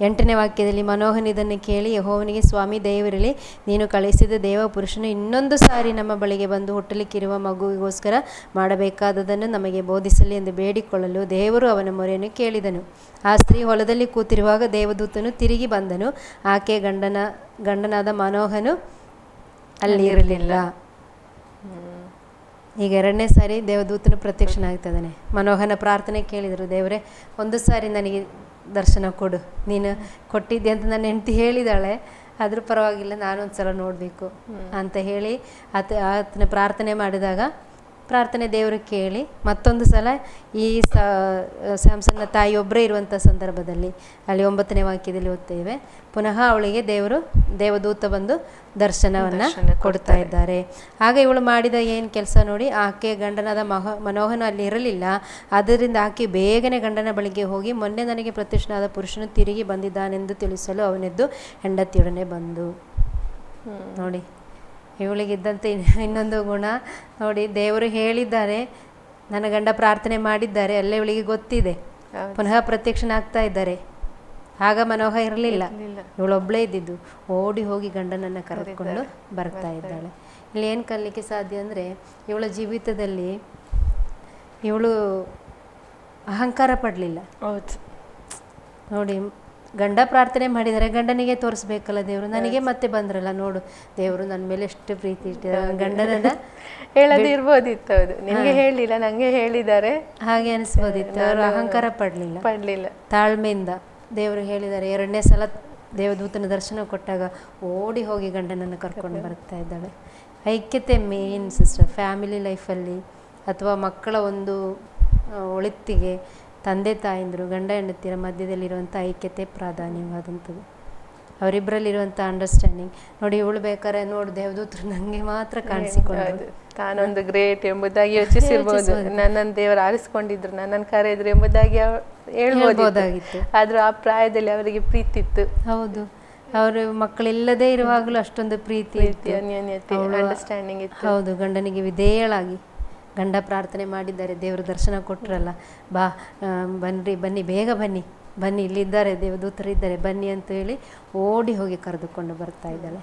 8ನೇ ವಾಕ್ಯದಲ್ಲಿ ಮನೋಹನ್ ಇದನ್ನು ಕೇಳಿ ಯೆಹೋವನಿಗೆ, ಸ್ವಾಮಿ ದೇವರಲ್ಲಿ ನೀನು ಕಳಿಸಿದ ದೇವಪುರುಷನು ಇನ್ನೊಂದು ಸಾರಿ ನಮ್ಮ ಬಳಿಗೆ ಬಂದು ಹುಟ್ಟಲಿಕ್ಕಿರುವ ಮಗುವಿಗೋಸ್ಕರ ಮಾಡಬೇಕಾದದನ್ನು ನಮಗೆ ಬೋಧಿಸಲಿ ಎಂದು ಬೇಡಿಕೊಳ್ಳಲು ದೇವರು ಅವನ ಮೊರೆಯನ್ನು ಕೇಳಿದನು. ಆ ಸ್ತ್ರೀ ಹೊಲದಲ್ಲಿ ಕೂತಿರುವಾಗ ದೇವದೂತನು ತಿರುಗಿ ಬಂದನು. ಆಕೆ ಗಂಡನಾದ ಮನೋಹನು ಅಲ್ಲಿ ಇರಲಿಲ್ಲ. ಈಗ 2ನೇ ಸಾರಿ ದೇವದೂತನು ಪ್ರತ್ಯಕ್ಷನಾಗ್ತದಾನೆ. ಮನೋಹನ ಪ್ರಾರ್ಥನೆ ಕೇಳಿದರು, ದೇವರೇ ಒಂದು ಸಾರಿ ನನಗೆ ದರ್ಶನ ಕೊಡು, ನೀನು ಕೊಟ್ಟಿದ್ದೆ ಅಂತ ನನ್ನ ಹೆಂಡತಿ ಹೇಳಿದಾಳೆ, ಆದರೂ ಪರವಾಗಿಲ್ಲ, ನಾನೊಂದು ಸಲ ನೋಡಬೇಕು ಅಂತ ಹೇಳಿ ಆತನ ಪ್ರಾರ್ಥನೆ ಮಾಡಿದಾಗ ಪ್ರಾರ್ಥನೆ ದೇವರು ಕೇಳಿ ಮತ್ತೊಂದು ಸಲ ಈ ಸ್ಯಾಮ್ಸನ್ನ ತಾಯಿ ಒಬ್ಬರೇ ಇರುವಂಥ ಸಂದರ್ಭದಲ್ಲಿ ಅಲ್ಲಿ 9ನೇ ವಾಕ್ಯದಲ್ಲಿ ಓದ್ತೇವೆ, ಪುನಃ ಅವಳಿಗೆ ದೇವದೂತ ಬಂದು ದರ್ಶನವನ್ನು ಕೊಡ್ತಾ ಇದ್ದಾರೆ. ಆಗ ಇವಳು ಮಾಡಿದ ಏನು ಕೆಲಸ ನೋಡಿ, ಆಕೆ ಗಂಡನಾದ ಮನೋಹನ ಅಲ್ಲಿ ಇರಲಿಲ್ಲ. ಆದ್ದರಿಂದ ಆಕೆ ಬೇಗನೆ ಗಂಡನ ಬಳಿಗೆ ಹೋಗಿ, ಮೊನ್ನೆ ನನಗೆ ಪ್ರತ್ಯಕ್ಷನಾದ ಪುರುಷನು ತಿರುಗಿ ಬಂದಿದ್ದಾನೆಂದು ತಿಳಿಸಲು ಅವನೆದ್ದು ಹೆಂಡತಿಯೊಡನೆ ಬಂದು. ನೋಡಿ, ಇವಳಿಗಿದ್ದಂತೆ ಇನ್ನೊಂದು ಗುಣ ನೋಡಿ, ದೇವರು ಹೇಳಿದ್ದಾರೆ, ನನ್ನ ಗಂಡ ಪ್ರಾರ್ಥನೆ ಮಾಡಿದ್ದಾರೆ, ಅಲ್ಲೇ ಇವಳಿಗೆ ಗೊತ್ತಿದೆ, ಪುನಃ ಪ್ರತ್ಯಕ್ಷನಾಗ್ತಾ ಇದ್ದಾರೆ. ಆಗ ಮನೋಹ ಇರಲಿಲ್ಲ, ಇವಳೊಬ್ಬಳೇ ಇದ್ದಿದ್ದು. ಓಡಿ ಹೋಗಿ ಗಂಡನನ್ನು ಕರೆದುಕೊಂಡು ಬರ್ತಾ ಇದ್ದಾಳೆ. ಇಲ್ಲಿ ಏನು ಕಲಿಲಿಕ್ಕೆ ಸಾಧ್ಯ ಅಂದರೆ, ಇವಳ ಜೀವಿತದಲ್ಲಿ ಇವಳು ಅಹಂಕಾರ ಪಡಲಿಲ್ಲ. ಹೌದು ನೋಡಿ, ಗಂಡ ಪ್ರಾರ್ಥನೆ ಮಾಡಿದರೆ ಗಂಡನಿಗೆ ತೋರಿಸ್ಬೇಕಲ್ಲ ದೇವರು, ನನಗೆ ಮತ್ತೆ ಬಂದ್ರಲ್ಲ, ನೋಡು ದೇವರು ನನ್ನ ಮೇಲೆ ಎಷ್ಟು ಪ್ರೀತಿ ಇಟ್ಟಿದ್ದಾರೆ, ಗಂಡನನ್ನ ಹೇಳದಿರ್ಬೋದಿತ್ತು. ಹೌದು, ನಿಮಗೆ ಹೇಳಿಲ್ಲ, ನಂಗೆ ಹೇಳಿದ್ದಾರೆ ಹಾಗೆ ಅನಿಸ್ಬೋದಿತ್ತು. ಅವರು ಅಹಂಕಾರ ಪಡಲಿಲ್ಲ, ತಾಳ್ಮೆಯಿಂದ ದೇವರು ಹೇಳಿದ್ದಾರೆ. 2ನೇ ಸಲ ದೇವದೂತನ ದರ್ಶನ ಕೊಟ್ಟಾಗ ಓಡಿ ಹೋಗಿ ಗಂಡನನ್ನು ಕರ್ಕೊಂಡು ಬರ್ತಾ ಇದ್ದಾಳೆ. ಐಕ್ಯತೆ ಮೇನ್ ಸಿಸ್ಟರ್. ಫ್ಯಾಮಿಲಿ ಲೈಫಲ್ಲಿ ಅಥವಾ ಮಕ್ಕಳ ಒಂದು ಒಳಿತಿಗೆ ತಂದೆ ತಾಯಂದಿರು ಗಂಡ ಹೆಂಡತಿಯರ ಮಧ್ಯದಲ್ಲಿರುವಂಥ ಐಕ್ಯತೆ ಪ್ರಾಧಾನ್ಯವಾದಂಥದ್ದು. ಅವರಿಬ್ಬರಲ್ಲಿರುವಂಥ ಅಂಡರ್ಸ್ಟ್ಯಾಂಡಿಂಗ್ ನೋಡಿ. ಇವಳು ಬೇಕಾದ್ರೆ ನೋಡಿ, ದೇವದೂತರು ನನಗೆ ಮಾತ್ರ ಕಾಣಿಸಿಕೊಂಡು ತಾನೊಂದು ಗ್ರೇಟ್ ಎಂಬುದಾಗಿ ಯೋಚಿಸಿರ್ಬೋದು, ನನ್ನನ್ನು ದೇವರು ಆರಿಸ್ಕೊಂಡಿದ್ರು, ನನ್ನನ್ನು ಕರೆದ್ರು ಎಂಬುದಾಗಿ ಹೇಳ್ಬೋದಾಗಿತ್ತು. ಆದ್ರೂ ಆ ಪ್ರಾಯದಲ್ಲಿ ಅವರಿಗೆ ಪ್ರೀತಿ ಇತ್ತು. ಹೌದು, ಅವರು ಮಕ್ಕಳಿಲ್ಲದೆ ಇರುವಾಗಲೂ ಅಷ್ಟೊಂದು ಪ್ರೀತಿ ಅನ್ಯೋನ್ಯತೆ, ಅಂಡರ್ಸ್ಟ್ಯಾಂಡಿಂಗ್ ಇತ್ತು. ಹೌದು, ಗಂಡನಿಗೆ ವಿಧೇಯಳಾಗಿ ಗಂಡ ಪ್ರಾರ್ಥನೆ ಮಾಡಿದ್ದಾರೆ, ದೇವರು ದರ್ಶನ ಕೊಟ್ಟರಲ್ಲ, ಬನ್ನಿ ಬೇಗ ಬನ್ನಿ ಇಲ್ಲಿದ್ದಾರೆ, ದೇವದೂತರಿದ್ದಾರೆ, ಬನ್ನಿ ಅಂತ ಹೇಳಿ ಓಡಿ ಹೋಗಿ ಕರೆದುಕೊಂಡು ಬರ್ತಾ ಇದ್ದಾಳೆ.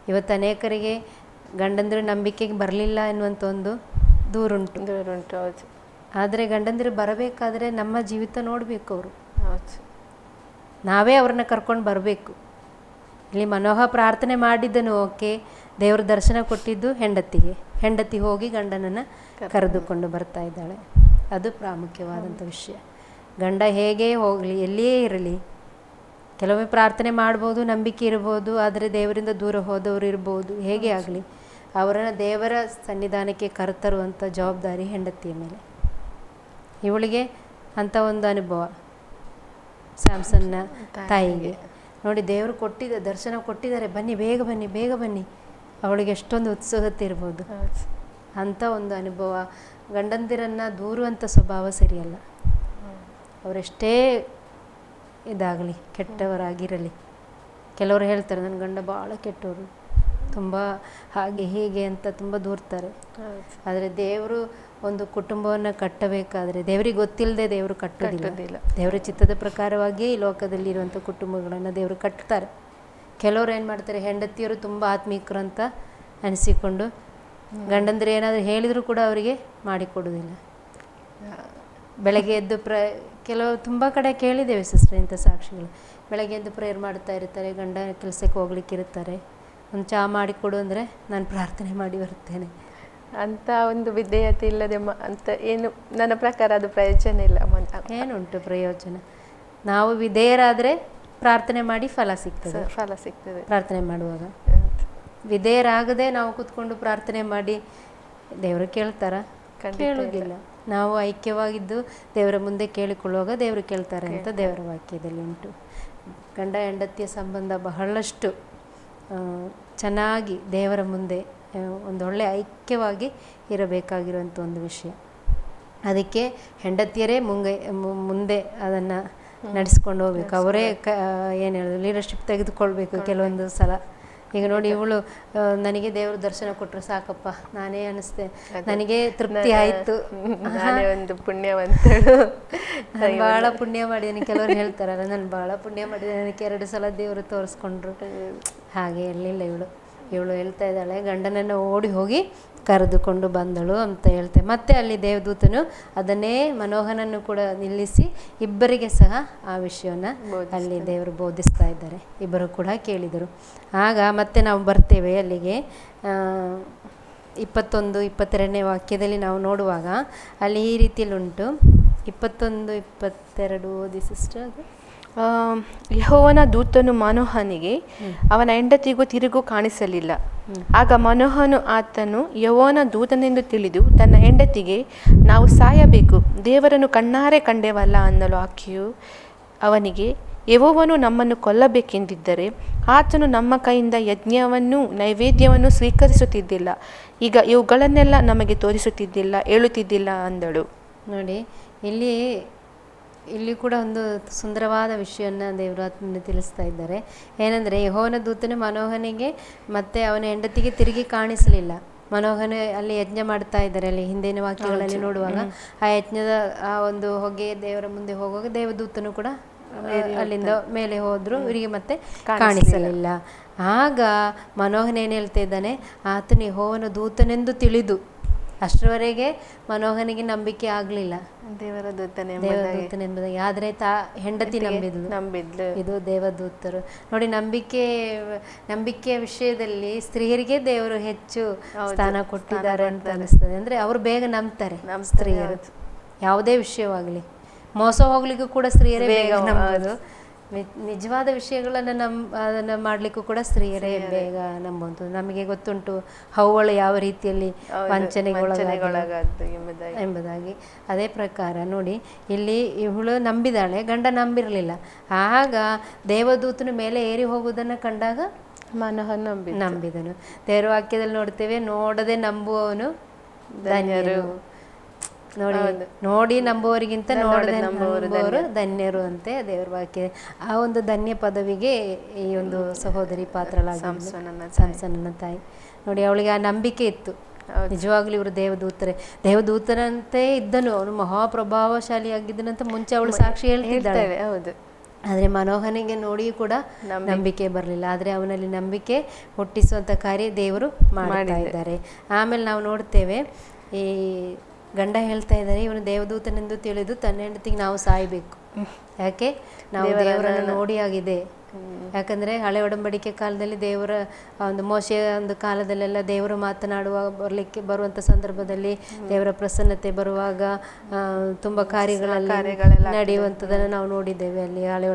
ಇವತ್ತು ಅನೇಕರಿಗೆ ಗಂಡಂದಿರು ನಂಬಿಕೆಗೆ ಬರಲಿಲ್ಲ ಎನ್ನುವಂಥ ಒಂದು ದೂರುಂಟು. ಹೌದು. ಆದರೆ ಗಂಡಂದಿರು ಬರಬೇಕಾದ್ರೆ ನಮ್ಮ ಜೀವಿತ ನೋಡಬೇಕು. ಅವರು ಹೌದು, ನಾವೇ ಅವ್ರನ್ನ ಕರ್ಕೊಂಡು ಬರಬೇಕು. ಇಲ್ಲಿ ಮನೋಹ ಪ್ರಾರ್ಥನೆ ಮಾಡಿದ್ದನು ಓಕೆ, ದೇವರು ದರ್ಶನ ಕೊಟ್ಟಿದ್ದು ಹೆಂಡತಿ ಹೋಗಿ ಗಂಡನನ್ನು ಕರೆದುಕೊಂಡು ಬರ್ತಾ ಇದ್ದಾಳೆ. ಅದು ಪ್ರಾಮುಖ್ಯವಾದಂಥ ವಿಷಯ. ಗಂಡ ಹೇಗೇ ಹೋಗಲಿ, ಎಲ್ಲಿಯೇ ಇರಲಿ, ಕೆಲವೊಮ್ಮೆ ಪ್ರಾರ್ಥನೆ ಮಾಡ್ಬೋದು, ನಂಬಿಕೆ ಇರ್ಬೋದು, ಆದರೆ ದೇವರಿಂದ ದೂರ ಹೋದವರು ಇರ್ಬೋದು, ಹೇಗೆ ಆಗಲಿ ಅವರನ್ನು ದೇವರ ಸನ್ನಿಧಾನಕ್ಕೆ ಕರೆತರುವಂಥ ಜವಾಬ್ದಾರಿ ಹೆಂಡತಿಯ ಮೇಲೆ. ಇವಳಿಗೆ ಅಂಥ ಒಂದು ಅನುಭವ ಸ್ಯಾಮ್ಸನ್ನ ತಾಯಿಗೆ. ನೋಡಿ, ದೇವರು ದರ್ಶನ ಕೊಟ್ಟಿದ್ದಾರೆ, ಬನ್ನಿ ಬೇಗ ಬನ್ನಿ. ಅವಳಿಗೆ ಎಷ್ಟೊಂದು ಉತ್ಸುಕತೆ ಇರ್ಬೋದು. ಅಂಥ ಒಂದು ಅನುಭವ. ಗಂಡಂದಿರನ್ನು ದೂರುವಂಥ ಸ್ವಭಾವ ಸರಿಯಲ್ಲ. ಅವರೆಷ್ಟೇ ಇದಾಗಲಿ, ಕೆಟ್ಟವರಾಗಿರಲಿ. ಕೆಲವರು ಹೇಳ್ತಾರೆ ನನ್ನ ಗಂಡ ಭಾಳ ಕೆಟ್ಟವರು, ತುಂಬ ಹಾಗೆ ಹೀಗೆ ಅಂತ ತುಂಬ ದೂರ್ತಾರೆ. ಆದರೆ ದೇವರು ಒಂದು ಕುಟುಂಬವನ್ನು ಕಟ್ಟಬೇಕಾದ್ರೆ ದೇವರಿಗೆ ಗೊತ್ತಿಲ್ಲದೆ ದೇವರು ಕಟ್ಟೋದಿಲ್ಲ. ದೇವರ ಚಿತ್ತದ ಪ್ರಕಾರವಾಗಿಯೇ ಈ ಲೋಕದಲ್ಲಿ ಇರುವಂಥ ಕುಟುಂಬಗಳನ್ನು ದೇವರು ಕಟ್ತಾರೆ. ಕೆಲವರು ಏನು ಮಾಡ್ತಾರೆ, ಹೆಂಡತಿಯರು ತುಂಬ ಆತ್ಮೀಕರು ಅಂತ ಅನಿಸಿಕೊಂಡು ಗಂಡಂದ್ರೆ ಏನಾದರೂ ಹೇಳಿದರೂ ಕೂಡ ಅವರಿಗೆ ಮಾಡಿಕೊಡೋದಿಲ್ಲ. ಬೆಳಗ್ಗೆ ಎದ್ದು ಕೆಲವು ತುಂಬ ಕಡೆ ಕೇಳಿದ್ದೇವೆ ಸಿಸ್ಟರ್ ಇಂಥ ಸಾಕ್ಷಿಗಳು. ಬೆಳಗ್ಗೆ ಎದ್ದು ಪ್ರೇಯರ್ ಮಾಡ್ತಾ ಇರ್ತಾರೆ, ಗಂಡ ಕೆಲಸಕ್ಕೆ ಹೋಗ್ಲಿಕ್ಕೆ ಇರ್ತಾರೆ, ಒಂದು ಚಹಾ ಮಾಡಿಕೊಡು ಅಂದರೆ ನಾನು ಪ್ರಾರ್ಥನೆ ಮಾಡಿ ಬರ್ತೇನೆ ಅಂತ ಒಂದು ವಿಧೇಯತೆ ಇಲ್ಲದೆ ಅಂತ ಏನು ನನ್ನ ಪ್ರಕಾರ ಅದು ಪ್ರಯೋಜನ ಇಲ್ಲ. ಏನುಂಟು ಪ್ರಯೋಜನ? ನಾವು ವಿಧೇಯರಾದರೆ ಪ್ರಾರ್ಥನೆ ಮಾಡಿ ಫಲ ಸಿಗ್ತದೆ. ಪ್ರಾರ್ಥನೆ ಮಾಡುವಾಗ ವಿಧೇಯರಾಗದೆ ನಾವು ಕೂತ್ಕೊಂಡು ಪ್ರಾರ್ಥನೆ ಮಾಡಿ ದೇವರು ಕೇಳ್ತಾರ? ಕೇಳೋದಿಲ್ಲ. ನಾವು ಐಕ್ಯವಾಗಿದ್ದು ದೇವರ ಮುಂದೆ ಕೇಳಿಕೊಳ್ಳುವಾಗ ದೇವರು ಕೇಳ್ತಾರೆ ಅಂತ ದೇವರ ವಾಕ್ಯದಲ್ಲಿ ಉಂಟು. ಗಂಡ ಹೆಂಡತಿಯ ಸಂಬಂಧ ಬಹಳಷ್ಟು ಚೆನ್ನಾಗಿ ದೇವರ ಮುಂದೆ ಒಂದೊಳ್ಳೆ ಐಕ್ಯವಾಗಿ ಇರಬೇಕಾಗಿರುವಂಥ ಒಂದು ವಿಷಯ. ಅದಕ್ಕೆ ಹೆಂಡತಿಯರೇ ಮುಂದೆ ಅದನ್ನು ನಡೆಸ್ಕೊಂಡು ಹೋಗ್ಬೇಕು. ಅವರೇ ಏನು ಹೇಳೋದು, ಲೀಡರ್ಶಿಪ್ ತೆಗೆದುಕೊಳ್ಬೇಕು ಕೆಲವೊಂದು ಸಲ. ಈಗ ನೋಡಿ, ಇವಳು ನನಗೆ ದೇವ್ರ ದರ್ಶನ ಕೊಟ್ಟರು ಸಾಕಪ್ಪ, ನಾನೇ ಅನಿಸ್ತೆ, ನನಗೆ ತೃಪ್ತಿ ಆಯಿತು, ನಾನೇ ಒಂದು ಪುಣ್ಯವಂತಳು, ನಾನು ಭಾಳ ಪುಣ್ಯ ಮಾಡಿದ್ದೀನಿ. ಕೆಲವರು ಹೇಳ್ತಾರಲ್ಲ, ನಾನು ಭಾಳ ಪುಣ್ಯ ಮಾಡಿದ್ದೀನಿ, ನನಗೆ 2 ಸಲ ದೇವರು ತೋರಿಸ್ಕೊಂಡ್ರು. ಹಾಗೆ ಇರಲಿಲ್ಲ ಇವಳು ಹೇಳ್ತಾ ಇದ್ದಾಳೆ, ಗಂಡನನ್ನು ಓಡಿ ಹೋಗಿ ಕರೆದುಕೊಂಡು ಬಂದಳು ಅಂತ ಹೇಳ್ತೆ. ಮತ್ತೆ ಅಲ್ಲಿ ದೇವದೂತನು ಅದನ್ನೇ ಮನೋಹನನ್ನು ಕೂಡ ನಿಲ್ಲಿಸಿ ಇಬ್ಬರಿಗೆ ಸಹ ಆ ವಿಷಯವನ್ನು ಅಲ್ಲಿ ದೇವರು ಬೋಧಿಸ್ತಾ ಇದ್ದಾರೆ. ಇಬ್ಬರು ಕೂಡ ಕೇಳಿದರು. ಆಗ ಮತ್ತೆ ನಾವು ಬರ್ತೇವೆ ಅಲ್ಲಿಗೆ 21, 22ನೇ ವಾಕ್ಯದಲ್ಲಿ ನಾವು ನೋಡುವಾಗ ಅಲ್ಲಿ ಈ ರೀತಿಯಲ್ಲಿ ಉಂಟು. 21, 22 ಓದಿ ಸಿಸ್ಟರ್. ಯೆಹೋವನ ದೂತನು ಮನೋಹನಿಗೆ ಅವನ ಹೆಂಡತಿಗೂ ತಿರುಗು ಕಾಣಿಸಲಿಲ್ಲ. ಆಗ ಮನೋಹನು ಆತನು ಯೆಹೋವನ ದೂತನೆಂದು ತಿಳಿದು ತನ್ನ ಹೆಂಡತಿಗೆ, ನಾವು ಸಾಯಬೇಕು, ದೇವರನ್ನು ಕಣ್ಣಾರೆ ಕಂಡೆವಲ್ಲ ಅನ್ನಲು ಆಕೆಯು ಅವನಿಗೆ, ಯೆಹೋವನು ನಮ್ಮನ್ನು ಕೊಲ್ಲಬೇಕೆಂದಿದ್ದರೆ ಆತನು ನಮ್ಮ ಕೈಯಿಂದ ಯಜ್ಞವನ್ನೂ ನೈವೇದ್ಯವನ್ನು ಸ್ವೀಕರಿಸುತ್ತಿದ್ದಿಲ್ಲ, ಈಗ ಇವುಗಳನ್ನೆಲ್ಲ ನಮಗೆ ತೋರಿಸುತ್ತಿದ್ದಿಲ್ಲ, ಹೇಳುತ್ತಿದ್ದಿಲ್ಲ ಅಂದಳು. ನೋಡಿ, ಇಲ್ಲಿ ಕೂಡ ಒಂದು ಸುಂದರವಾದ ವಿಷಯವನ್ನು ದೇವರಾತ್ಮನ ತಿಳಿಸ್ತಾ ಇದ್ದಾರೆ. ಏನಂದರೆ, ಯೆಹೋವನ ದೂತನು ಮನೋಹನಿಗೆ ಮತ್ತು ಅವನ ಹೆಂಡತಿಗೆ ತಿರುಗಿ ಕಾಣಿಸಲಿಲ್ಲ. ಮನೋಹನ ಅಲ್ಲಿ ಯಜ್ಞ ಮಾಡ್ತಾ ಇದ್ದಾರೆ. ಅಲ್ಲಿ ಹಿಂದಿನ ವಾಕ್ಯಗಳಲ್ಲಿ ನೋಡುವಾಗ ಆ ಯಜ್ಞದ ಆ ಒಂದು ಹೊಗೆ ದೇವರ ಮುಂದೆ ಹೋಗುವಾಗ ದೇವದೂತನು ಕೂಡ ಅಲ್ಲಿಂದ ಮೇಲೆ ಹೋದ್ರು, ಇವರಿಗೆ ಮತ್ತೆ ಕಾಣಿಸಲಿಲ್ಲ. ಆಗ ಮನೋಹನ ಏನು ಹೇಳ್ತಾ ಇದ್ದಾನೆ, ಆತನು ಯೆಹೋವನ ದೂತನೆಂದು ತಿಳಿದು. ಅಷ್ಟರವರೆಗೆ ಮನೋಹನಿಗೆ ನಂಬಿಕೆ ಆಗಲಿಲ್ಲ ದೇವದೂತನೆಂಬುದಾಗಿ. ಆದರೆ ಹೆಂಡತಿ ನಂಬಿದ್ಲು. ಇದು ದೇವದೂತರು ನೋಡಿ, ನಂಬಿಕೆಯ ವಿಷಯದಲ್ಲಿ ಸ್ತ್ರೀಯರಿಗೆ ದೇವರು ಹೆಚ್ಚು ಸ್ಥಾನ ಕೊಟ್ಟಿದ್ದಾರೆ ಅಂತ ಅನಿಸ್ತದೆ. ಅಂದರೆ ಅವರು ಬೇಗ ನಂಬ್ತಾರೆ. ಸ್ತ್ರೀಯರು ಯಾವುದೇ ವಿಷಯವಾಗಲಿ, ಮೋಸ ಹೋಗ್ಲಿಕ್ಕೂ ಕೂಡ ಸ್ತ್ರೀಯರೇ ಬೇಗ ನಂಬೋದು. ನಿಜವಾದ ವಿಷಯಗಳನ್ನು ಅದನ್ನು ಮಾಡಲಿಕ್ಕೂ ಕೂಡ ಸ್ತ್ರೀಯರೇ ಬೇಗ ನಂಬುವಂಥದ್ದು. ನಮಗೆ ಗೊತ್ತುಂಟು ಹವ್ವಳು ಯಾವ ರೀತಿಯಲ್ಲಿ ವಂಚನೆಗೊಳಗಾದ ಎಂಬುದಾಗಿ. ಅದೇ ಪ್ರಕಾರ ನೋಡಿ, ಇಲ್ಲಿ ಇವಳು ನಂಬಿದಾಳೆ, ಗಂಡ ನಂಬಿರಲಿಲ್ಲ. ಆಗ ದೇವದೂತನ ಮೇಲೆ ಏರಿ ಹೋಗುವುದನ್ನು ಕಂಡಾಗ ಮನೋಹನ ನಂಬಿದನು. ದೇವರ ವಾಕ್ಯದಲ್ಲಿ ನೋಡ್ತೇವೆ, ನೋಡದೆ ನಂಬುವವನು ಧನ್ಯರು. ನೋಡಿ ನಂಬುವವರಿಗಿಂತ ನೋಡದೆ ನಂಬುವವರು ಧನ್ಯರು ಅಂತೆ ದೇವರ ವಾಕ್ಯ. ಆ ಒಂದು ಧನ್ಯ ಪದವಿಗೆ ಈ ಒಂದು ಸಹೋದರಿ ಪಾತ್ರಳಾಗಿ ಸಂಸನನ ತಾಯಿ. ನೋಡಿ, ಅವಳಿಗೆ ಆ ನಂಬಿಕೆ ಇತ್ತು. ನಿಜವಾಗ್ಲೂ ಇವರು ದೇವದೂತನಂತೆ ಇದ್ದನು, ಅವನು ಮಹಾಪ್ರಭಾವಶಾಲಿಯಾಗಿದ್ದನಂತ ಮುಂಚೆ ಅವಳು ಸಾಕ್ಷಿ ಹೇಳ್ತಿದ್ದಾಳೆ. ಹೌದು. ಆದರೆ ಮನೋಹನಿಗೆ ನೋಡಿ ಕೂಡ ನಂಬಿಕೆ ಬರಲಿಲ್ಲ. ಆದರೆ ಅವನಲ್ಲಿ ನಂಬಿಕೆ ಹುಟ್ಟಿಸುವಂಥ ಕಾರ್ಯ ದೇವರು ಮಾಡ್ತಾ ಇದ್ದಾರೆ. ಆಮೇಲೆ ನಾವು ನೋಡ್ತೇವೆ, ಈ ಗಂಡ ಹೇಳ್ತಾ ಇದ್ದಾರೆ, ಇವನು ದೇವದೂತನೆಂದು ತಿಳಿದು ತನ್ನ ಹೆಂಡತಿಗೆ ನಾವು ಸಾಯಬೇಕು. ಯಾಕೆ? ನಾವು ದೇವರನ್ನು ನೋಡಿ ಆಗಿದೆ. ಯಾಕಂದರೆ ಹಳೆ ಒಡಂಬಡಿಕೆ ಕಾಲದಲ್ಲಿ ದೇವರ ಒಂದು ಮೋಶೆಯ ಒಂದು ಕಾಲದಲ್ಲೆಲ್ಲ ದೇವರು ಬರುವಂಥ ಸಂದರ್ಭದಲ್ಲಿ ದೇವರ ಪ್ರಸನ್ನತೆ ಬರುವಾಗ ತುಂಬ ಕಾರ್ಯಗಳೆಲ್ಲ ನಡೆಯುವಂಥದ್ದನ್ನು ನಾವು ನೋಡಿದ್ದೇವೆ. ಅಲ್ಲಿ ಹಳೆ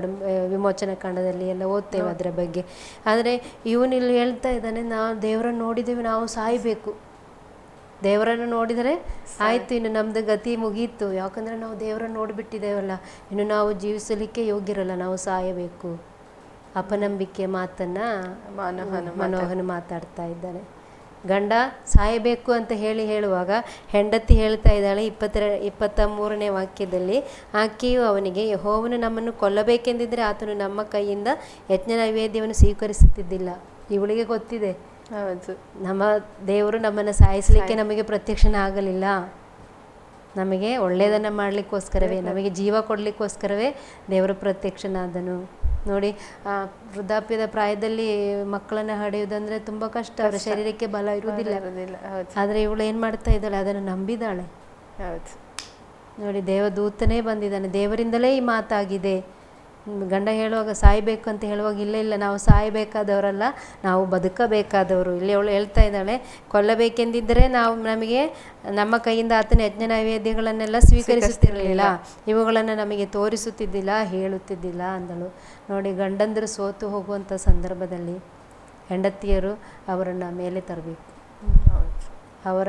ವಿಮೋಚನಾ ಕಾಂಡದಲ್ಲಿ ಎಲ್ಲ ಓದ್ತೇವೆ ಅದರ ಬಗ್ಗೆ. ಆದರೆ ಇವನಿಲ್ಲಿ ಹೇಳ್ತಾ ಇದ್ದಾನೆ, ನಾವು ದೇವರನ್ನು ನೋಡಿದ್ದೇವೆ, ನಾವು ಸಾಯಬೇಕು. ದೇವರನ್ನು ನೋಡಿದರೆ ಆಯಿತು, ಇನ್ನು ನಮ್ಮದು ಗತಿ ಮುಗೀತು. ಯಾಕಂದರೆ ನಾವು ದೇವರನ್ನು ನೋಡಿಬಿಟ್ಟಿದ್ದೇವಲ್ಲ, ಇನ್ನು ನಾವು ಜೀವಿಸಲಿಕ್ಕೆ ಯೋಗ್ಯರಲ್ಲ, ನಾವು ಸಾಯಬೇಕು. ಅಪನಂಬಿಕೆ ಮಾತನ್ನು ಮನೋಹನ ಮಾತಾಡ್ತಾ ಇದ್ದಾನೆ. ಗಂಡ ಸಾಯಬೇಕು ಅಂತ ಹೇಳುವಾಗ ಹೆಂಡತಿ ಹೇಳ್ತಾ ಇದ್ದಾಳೆ 23ನೇ ವಾಕ್ಯದಲ್ಲಿ, ಆಕೆಯು ಅವನಿಗೆ, ಯೆಹೋವನು ನಮ್ಮನ್ನು ಕೊಲ್ಲಬೇಕೆಂದಿದ್ದರೆ ಆತನು ನಮ್ಮ ಕೈಯಿಂದ ಯಜ್ಞ ನೈವೇದ್ಯವನ್ನು ಸ್ವೀಕರಿಸುತ್ತಿದ್ದಿಲ್ಲ. ಇವಳಿಗೆ ಗೊತ್ತಿದೆ, ಹೌದು, ನಮ್ಮ ದೇವರು ನಮ್ಮನ್ನು ಸಾಯಿಸಲಿಕ್ಕೆ ನಮಗೆ ಪ್ರತ್ಯಕ್ಷನ ಆಗಲಿಲ್ಲ, ನಮಗೆ ಒಳ್ಳೆಯದನ್ನು ಮಾಡಲಿಕ್ಕೋಸ್ಕರವೇ, ನಮಗೆ ಜೀವ ಕೊಡಲಿಕ್ಕೋಸ್ಕರವೇ ದೇವರು ಪ್ರತ್ಯಕ್ಷನಾದನು. ನೋಡಿ, ವೃದ್ಧಾಪ್ಯದ ಪ್ರಾಯದಲ್ಲಿ ಮಕ್ಕಳನ್ನು ಹಡೆಯುವುದಂದ್ರೆ ತುಂಬ ಕಷ್ಟ, ಅವರ ಶರೀರಕ್ಕೆ ಬಲ ಇರುವುದಿಲ್ಲ. ಆದರೆ ಇವಳು ಏನು ಮಾಡ್ತಾ ಇದ್ದಾಳೆ, ಅದನ್ನು ನಂಬಿದಾಳೆ. ನೋಡಿ, ದೇವದೂತನೇ ಬಂದಿದ್ದಾನೆ, ದೇವರಿಂದಲೇ ಈ ಮಾತಾಗಿದೆ. ಗಂಡ ಹೇಳುವಾಗ ಸಾಯಬೇಕು ಅಂತ ಹೇಳುವಾಗ, ಇಲ್ಲ ನಾವು ಸಾಯಬೇಕಾದವರಲ್ಲ, ನಾವು ಬದುಕಬೇಕಾದವರು. ಇಲ್ಲಿ ಅವಳು ಹೇಳ್ತಾ ಇದ್ದಾಳೆ, ಕೊಲ್ಲಬೇಕೆಂದಿದ್ದರೆ ನಮಗೆ ನಮ್ಮ ಕೈಯಿಂದ ಆತನ ಯಜ್ಞ ನೈವೇದ್ಯಗಳನ್ನೆಲ್ಲ ಸ್ವೀಕರಿಸುತ್ತಿರಲಿಲ್ಲ, ಇವುಗಳನ್ನು ನಮಗೆ ತೋರಿಸುತ್ತಿದ್ದಿಲ್ಲ, ಹೇಳುತ್ತಿದ್ದಿಲ್ಲ ಅಂದಳು. ನೋಡಿ, ಗಂಡಂದರು ಸೋತು ಹೋಗುವಂಥ ಸಂದರ್ಭದಲ್ಲಿ ಹೆಂಡತಿಯರು ಅವರನ್ನು ಮೇಲೆ ತರಬೇಕು. ಅವರ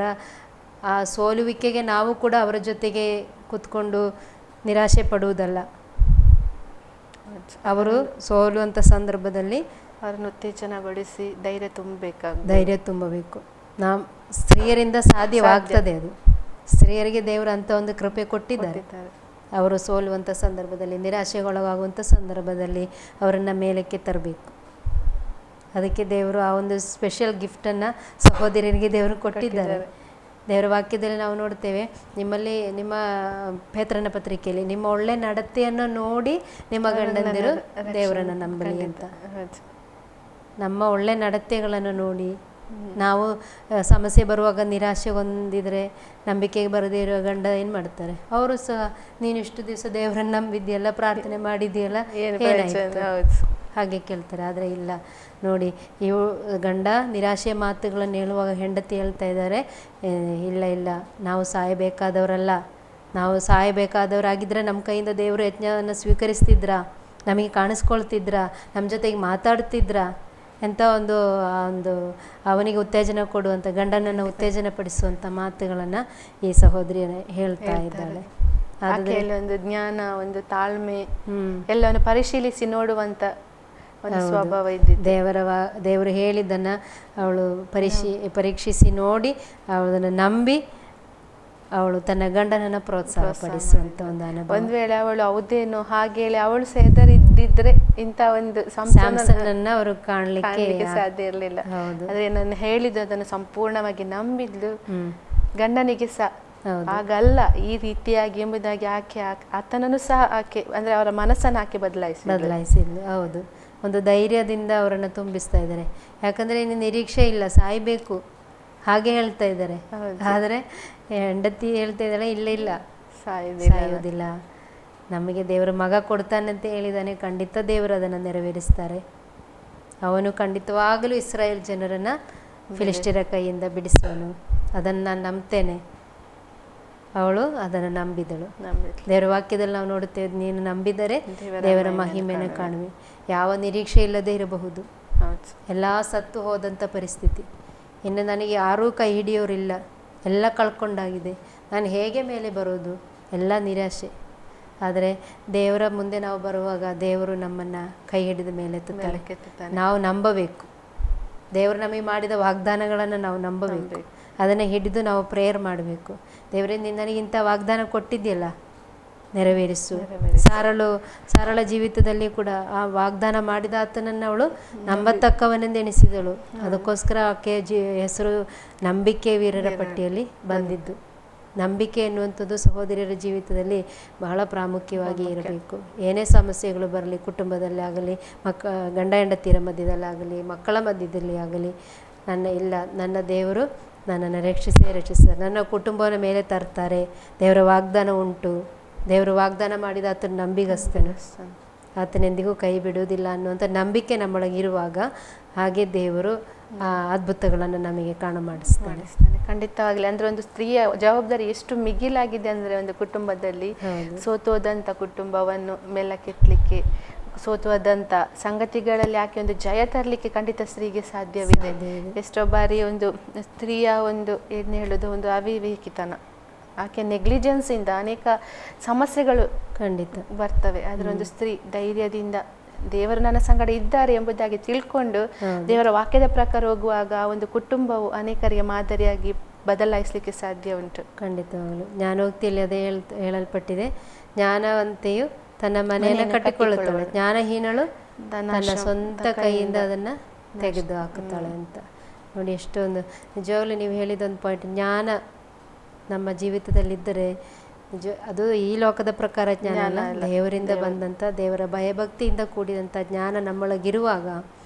ಆ ಸೋಲುವಿಕೆಗೆ ನಾವು ಕೂಡ ಅವರ ಜೊತೆಗೆ ಕೂತ್ಕೊಂಡು ನಿರಾಶೆ ಪಡುವುದಲ್ಲ. ಅವರು ಸೋಲುವಂಥ ಸಂದರ್ಭದಲ್ಲಿ ಅವರನ್ನು ಉತ್ತೇಜನಗೊಳಿಸಿ ಧೈರ್ಯ ತುಂಬಬೇಕು. ಸ್ತ್ರೀಯರಿಂದ ಸಾಧ್ಯವಾಗ್ತದೆ ಅದು. ಸ್ತ್ರೀಯರಿಗೆ ದೇವರು ಅಂತ ಒಂದು ಕೃಪೆ ಕೊಟ್ಟಿದ್ದಾರೆ. ಅವರು ಸೋಲುವಂಥ ಸಂದರ್ಭದಲ್ಲಿ, ನಿರಾಶೆಗೊಳಗಾಗುವಂಥ ಸಂದರ್ಭದಲ್ಲಿ ಅವರನ್ನು ಮೇಲಕ್ಕೆ ತರಬೇಕು. ಅದಕ್ಕೆ ದೇವರು ಆ ಒಂದು ಸ್ಪೆಷಲ್ ಗಿಫ್ಟನ್ನು ಸಹೋದರಿಯರಿಗೆ ದೇವರು ಕೊಟ್ಟಿದ್ದಾರೆ. ದೇವರ ವಾಕ್ಯದಲ್ಲಿ ನಾವು ನೋಡ್ತೇವೆ, ನಿಮ್ಮ ಪೇತ್ರನ ಪತ್ರಿಕೆಯಲ್ಲಿ, ನಿಮ್ಮ ಒಳ್ಳೆ ನಡತೆಯನ್ನು ನೋಡಿ ನಿಮ್ಮ ಗಂಡಂದಿರು ದೇವರನ್ನು ನಂಬಲಿ ಅಂತ. ನಮ್ಮ ಒಳ್ಳೆ ನಡತೆಗಳನ್ನು ನೋಡಿ ನಾವು ಸಮಸ್ಯೆ ಬರುವಾಗ ನಿರಾಶೆ ಹೊಂದಿದರೆ, ನಂಬಿಕೆಗೆ ಬರದೇ ಇರೋ ಗಂಡ ಏನು ಮಾಡ್ತಾರೆ, ಅವರು ಸಹ ನೀನು ಇಷ್ಟು ದಿವಸ ದೇವರನ್ನು ನಂಬಿದ್ಯಲ್ಲ, ಪ್ರಾರ್ಥನೆ ಮಾಡಿದ್ಯಲ್ಲ, ಏನಾಯ್ತು ಹಾಗೆ ಕೇಳ್ತಾರೆ. ಆದರೆ ಇಲ್ಲ, ನೋಡಿ, ಗಂಡ ನಿರಾಶೆ ಮಾತುಗಳನ್ನು ಹೇಳುವಾಗ ಹೆಂಡತಿ ಹೇಳ್ತಾ ಇದ್ದಾರೆ, ಇಲ್ಲ ನಾವು ಸಾಯಬೇಕಾದವರಲ್ಲ, ನಾವು ಸಾಯಬೇಕಾದವರಾಗಿದ್ದರೆ ನಮ್ಮ ಕೈಯಿಂದ ದೇವರು ಯಜ್ಞವನ್ನು ಸ್ವೀಕರಿಸ್ತಿದ್ರಾ, ನಮಗೆ ಕಾಣಿಸ್ಕೊಳ್ತಿದ್ರಾ, ನಮ್ಮ ಜೊತೆಗೆ ಮಾತಾಡ್ತಿದ್ರಾ ಅಂತ ಒಂದು ಅವನಿಗೆ ಉತ್ತೇಜನ ಕೊಡುವಂಥ, ಗಂಡನನ್ನು ಉತ್ತೇಜನ ಪಡಿಸುವಂಥ ಮಾತುಗಳನ್ನು ಈ ಸಹೋದರಿ ಹೇಳ್ತಾ ಇದ್ದಾಳೆ. ಒಂದು ಜ್ಞಾನ, ಒಂದು ತಾಳ್ಮೆ, ಎಲ್ಲವನ್ನು ಪರಿಶೀಲಿಸಿ ನೋಡುವಂಥ ಒಂದು ಸ್ವಭಾವ ಇದ್ದಿದ್ದು. ದೇವರು ಹೇಳಿದ್ದನ್ನು ಅವಳು ಪರೀಕ್ಷಿಸಿ ನೋಡಿ ಅವಳನ್ನು ನಂಬಿ ಅವಳು ತನ್ನ ಗಂಡನನ್ನು ಪ್ರೋತ್ಸಾಹ ಪಡಿಸುವಂತ ಒಂದು ಅನುಭವ. ಒಂದ್ ವೇಳೆ ಅವಳು ಹೌದೇನು ಹಾಗೆ ಹೇಳಿ ಅವಳು ಸೇದರಿದ್ದಿದ್ರೆ ಇಂಥ ಒಂದು ಸ್ಯಾಮ್ಸನ್ನನ್ನ ಅವರು ಕಾಣಲಿಕ್ಕೆ ಸಾಧ್ಯ ಇರಲಿಲ್ಲ. ಆದ್ರೆ ನಾನು ಹೇಳಿದ್ದು ಅದನ್ನು ಸಂಪೂರ್ಣವಾಗಿ ನಂಬಿದ್ಲು. ಗಂಡನಿಗೆ ಸಹ ಹಾಗಲ್ಲ ಈ ರೀತಿಯಾಗಿ ಎಂಬುದಾಗಿ ಆಕೆ ಆತನನ್ನು ಸಹ ಆಕೆ ಅಂದ್ರೆ ಅವರ ಮನಸ್ಸನ್ನು ಆಕೆ ಬದಲಾಯಿಸಿದ್ಲು. ಹೌದು, ಒಂದು ಧೈರ್ಯದಿಂದ ಅವರನ್ನು ತುಂಬಿಸ್ತಾ ಇದ್ದಾರೆ. ಯಾಕಂದ್ರೆ ಇನ್ನು ನಿರೀಕ್ಷೆ ಇಲ್ಲ, ಸಾಯ್ಬೇಕು ಹಾಗೆ ಹೇಳ್ತಾ ಇದ್ದಾರೆ. ಆದರೆ ಹೆಂಡತಿ ಹೇಳ್ತಾ ಇದ್ದಾಳೆ, ಇಲ್ಲ ಸಾಯುವುದಿಲ್ಲ, ನಮಗೆ ದೇವರ ಮಗ ಕೊಡ್ತಾನಂತ ಹೇಳಿದಾನೆ, ಖಂಡಿತ ದೇವರು ಅದನ್ನು ನೆರವೇರಿಸ್ತಾರೆ. ಅವನು ಖಂಡಿತವಾಗಲೂ ಇಸ್ರಾಯೇಲ್ ಜನರನ್ನು ಫಿಲಿಸ್ಟಿಯರ ಕೈಯಿಂದ ಬಿಡಿಸುವನು, ಅದನ್ನು ನಾನು ನಂಬ್ತೇನೆ. ಅವಳು ಅದನ್ನು ನಂಬಿದಳು. ದೇವರ ವಾಕ್ಯದಲ್ಲಿ ನಾವು ನೋಡುತ್ತೇವೆ, ನೀನು ನಂಬಿದರೆ ದೇವರ ಮಹಿಮೆಯನ್ನು ಕಾಣುವೆ. ಯಾವ ನಿರೀಕ್ಷೆ ಇಲ್ಲದೆ ಇರಬಹುದು, ಎಲ್ಲ ಸತ್ತು ಹೋದಂಥ ಪರಿಸ್ಥಿತಿ, ಇನ್ನು ನನಗೆ ಯಾರೂ ಕೈ ಹಿಡಿಯೋರಿಲ್ಲ, ಎಲ್ಲ ಕಳ್ಕೊಂಡಾಗಿದೆ, ನಾನು ಹೇಗೆ ಮೇಲೆ ಬರೋದು, ಎಲ್ಲ ನಿರಾಶೆ. ಆದರೆ ದೇವರ ಮುಂದೆ ನಾವು ಬರುವಾಗ ದೇವರು ನಮ್ಮನ್ನು ಕೈ ಹಿಡಿದ ಮೇಲೆ ನಾವು ನಂಬಬೇಕು. ದೇವರು ನಮಗೆ ಮಾಡಿದ ವಾಗ್ದಾನಗಳನ್ನು ನಾವು ನಂಬಬೇಕು, ಅದನ್ನು ಹಿಡಿದು ನಾವು ಪ್ರೇಯರ್ ಮಾಡಬೇಕು. ದೇವರೇ ನೀನು ನನಗೆ ಇಂಥ ವಾಗ್ದಾನ ಕೊಟ್ಟಿದ್ಯಲ್ಲ, ನೆರವೇರಿಸು. ಸಾರಳ ಜೀವಿತದಲ್ಲಿ ಕೂಡ ಆ ವಾಗ್ದಾನ ಮಾಡಿದ ಆತನನ್ನು ಅವಳು ನಂಬತಕ್ಕವನೆಂದು ಎಣಿಸಿದಳು. ಅದಕ್ಕೋಸ್ಕರ ಆಕೆ ಹೆಸರು ನಂಬಿಕೆ ವೀರರ ಪಟ್ಟಿಯಲ್ಲಿ ಬಂದಿದ್ದು. ನಂಬಿಕೆ ಎನ್ನುವಂಥದ್ದು ಸಹೋದರಿಯರ ಜೀವಿತದಲ್ಲಿ ಬಹಳ ಪ್ರಾಮುಖ್ಯವಾಗಿ ಇರಬೇಕು. ಏನೇ ಸಮಸ್ಯೆಗಳು ಬರಲಿ, ಕುಟುಂಬದಲ್ಲಿ ಆಗಲಿ, ಗಂಡ ಹೆಂಡತಿಯರ ಮಧ್ಯದಲ್ಲಾಗಲಿ, ಮಕ್ಕಳ ಮಧ್ಯದಲ್ಲಿ ಆಗಲಿ, ನನ್ನ ದೇವರು ನನ್ನನ್ನು ರಕ್ಷಿಸ್ತಾರೆ, ನನ್ನ ಕುಟುಂಬವನ್ನು ಮೇಲೆ ತರ್ತಾರೆ, ದೇವರ ವಾಗ್ದಾನ ಉಂಟು, ದೇವರು ವಾಗ್ದಾನ ಮಾಡಿದ ಆತನ ನಂಬಿಗಸ್ತನು, ಆತನೆಂದಿಗೂ ಕೈ ಬಿಡುವುದಿಲ್ಲ ಅನ್ನುವಂಥ ನಂಬಿಕೆ ನಮ್ಮೊಳಗಿರುವಾಗ ಹಾಗೆ ದೇವರು ಆ ಅದ್ಭುತಗಳನ್ನು ನಮಗೆ ಮಾಡಿಸ್ತಾನೆ. ಖಂಡಿತವಾಗಲಿ. ಅಂದರೆ ಒಂದು ಸ್ತ್ರೀಯ ಜವಾಬ್ದಾರಿ ಎಷ್ಟು ಮಿಗಿಲಾಗಿದೆ ಅಂದರೆ ಒಂದು ಕುಟುಂಬದಲ್ಲಿ ಸೋತೋದಂಥ ಕುಟುಂಬವನ್ನು ಮೇಲಕ್ಕೆತ್ತಲಿಕ್ಕೆ, ಸೋತುವುದಂಥ ಸಂಗತಿಗಳಲ್ಲಿ ಆಕೆ ಒಂದು ಜಯ ತರಲಿಕ್ಕೆ ಖಂಡಿತ ಸ್ತ್ರೀಗೆ ಸಾಧ್ಯವಿದೆ. ಎಷ್ಟೋ ಬಾರಿ ಒಂದು ಸ್ತ್ರೀಯ ಒಂದು ಏನು ಹೇಳೋದು, ಒಂದು ಅವಿವೇಕಿತನ, ಆಕೆ ನೆಗ್ಲಿಜೆನ್ಸಿಂದ ಅನೇಕ ಸಮಸ್ಯೆಗಳು ಖಂಡಿತ ಬರ್ತವೆ. ಆದರೆ ಒಂದು ಸ್ತ್ರೀ ಧೈರ್ಯದಿಂದ ದೇವರು ನನ್ನ ಸಂಗಡ ಇದ್ದಾರೆ ಎಂಬುದಾಗಿ ತಿಳ್ಕೊಂಡು ದೇವರ ವಾಕ್ಯದ ಪ್ರಕಾರ ಹೋಗುವಾಗ ಒಂದು ಕುಟುಂಬವು ಅನೇಕರಿಗೆ ಮಾದರಿಯಾಗಿ ಬದಲಾಯಿಸಲಿಕ್ಕೆ ಸಾಧ್ಯ ಉಂಟು. ಖಂಡಿತವಾಗಲು ಜ್ಞಾನೋಕ್ತಿಯಲ್ಲಿ ಅದೇ ಹೇಳಲ್ಪಟ್ಟಿದೆ, ಜ್ಞಾನವಂತೆಯು ತನ್ನ ಮನೆಯನ್ನು ಕಟ್ಟಿಕೊಳ್ಳುತ್ತಾಳೆ, ಜ್ಞಾನಹೀನಳು ತನ್ನ ಸ್ವಂತ ಕೈಯಿಂದ ಅದನ್ನು ತೆಗೆದು ಹಾಕುತ್ತಾಳೆ ಅಂತ. ನೋಡಿ ಎಷ್ಟೊಂದು ನಿಜವಾಗ್ಲೂ ನೀವು ಹೇಳಿದೊಂದು ಪಾಯಿಂಟ್, ಜ್ಞಾನ ನಮ್ಮ ಜೀವಿತದಲ್ಲಿದ್ದರೆ ಅದು ಈ ಲೋಕದ ಪ್ರಕಾರ ಜ್ಞಾನ ಅಲ್ಲ, ದೇವರಿಂದ ಬಂದಂಥ ದೇವರ ಭಯಭಕ್ತಿಯಿಂದ ಕೂಡಿದಂಥ ಜ್ಞಾನ ನಮ್ಮೊಳಗಿರುವಾಗ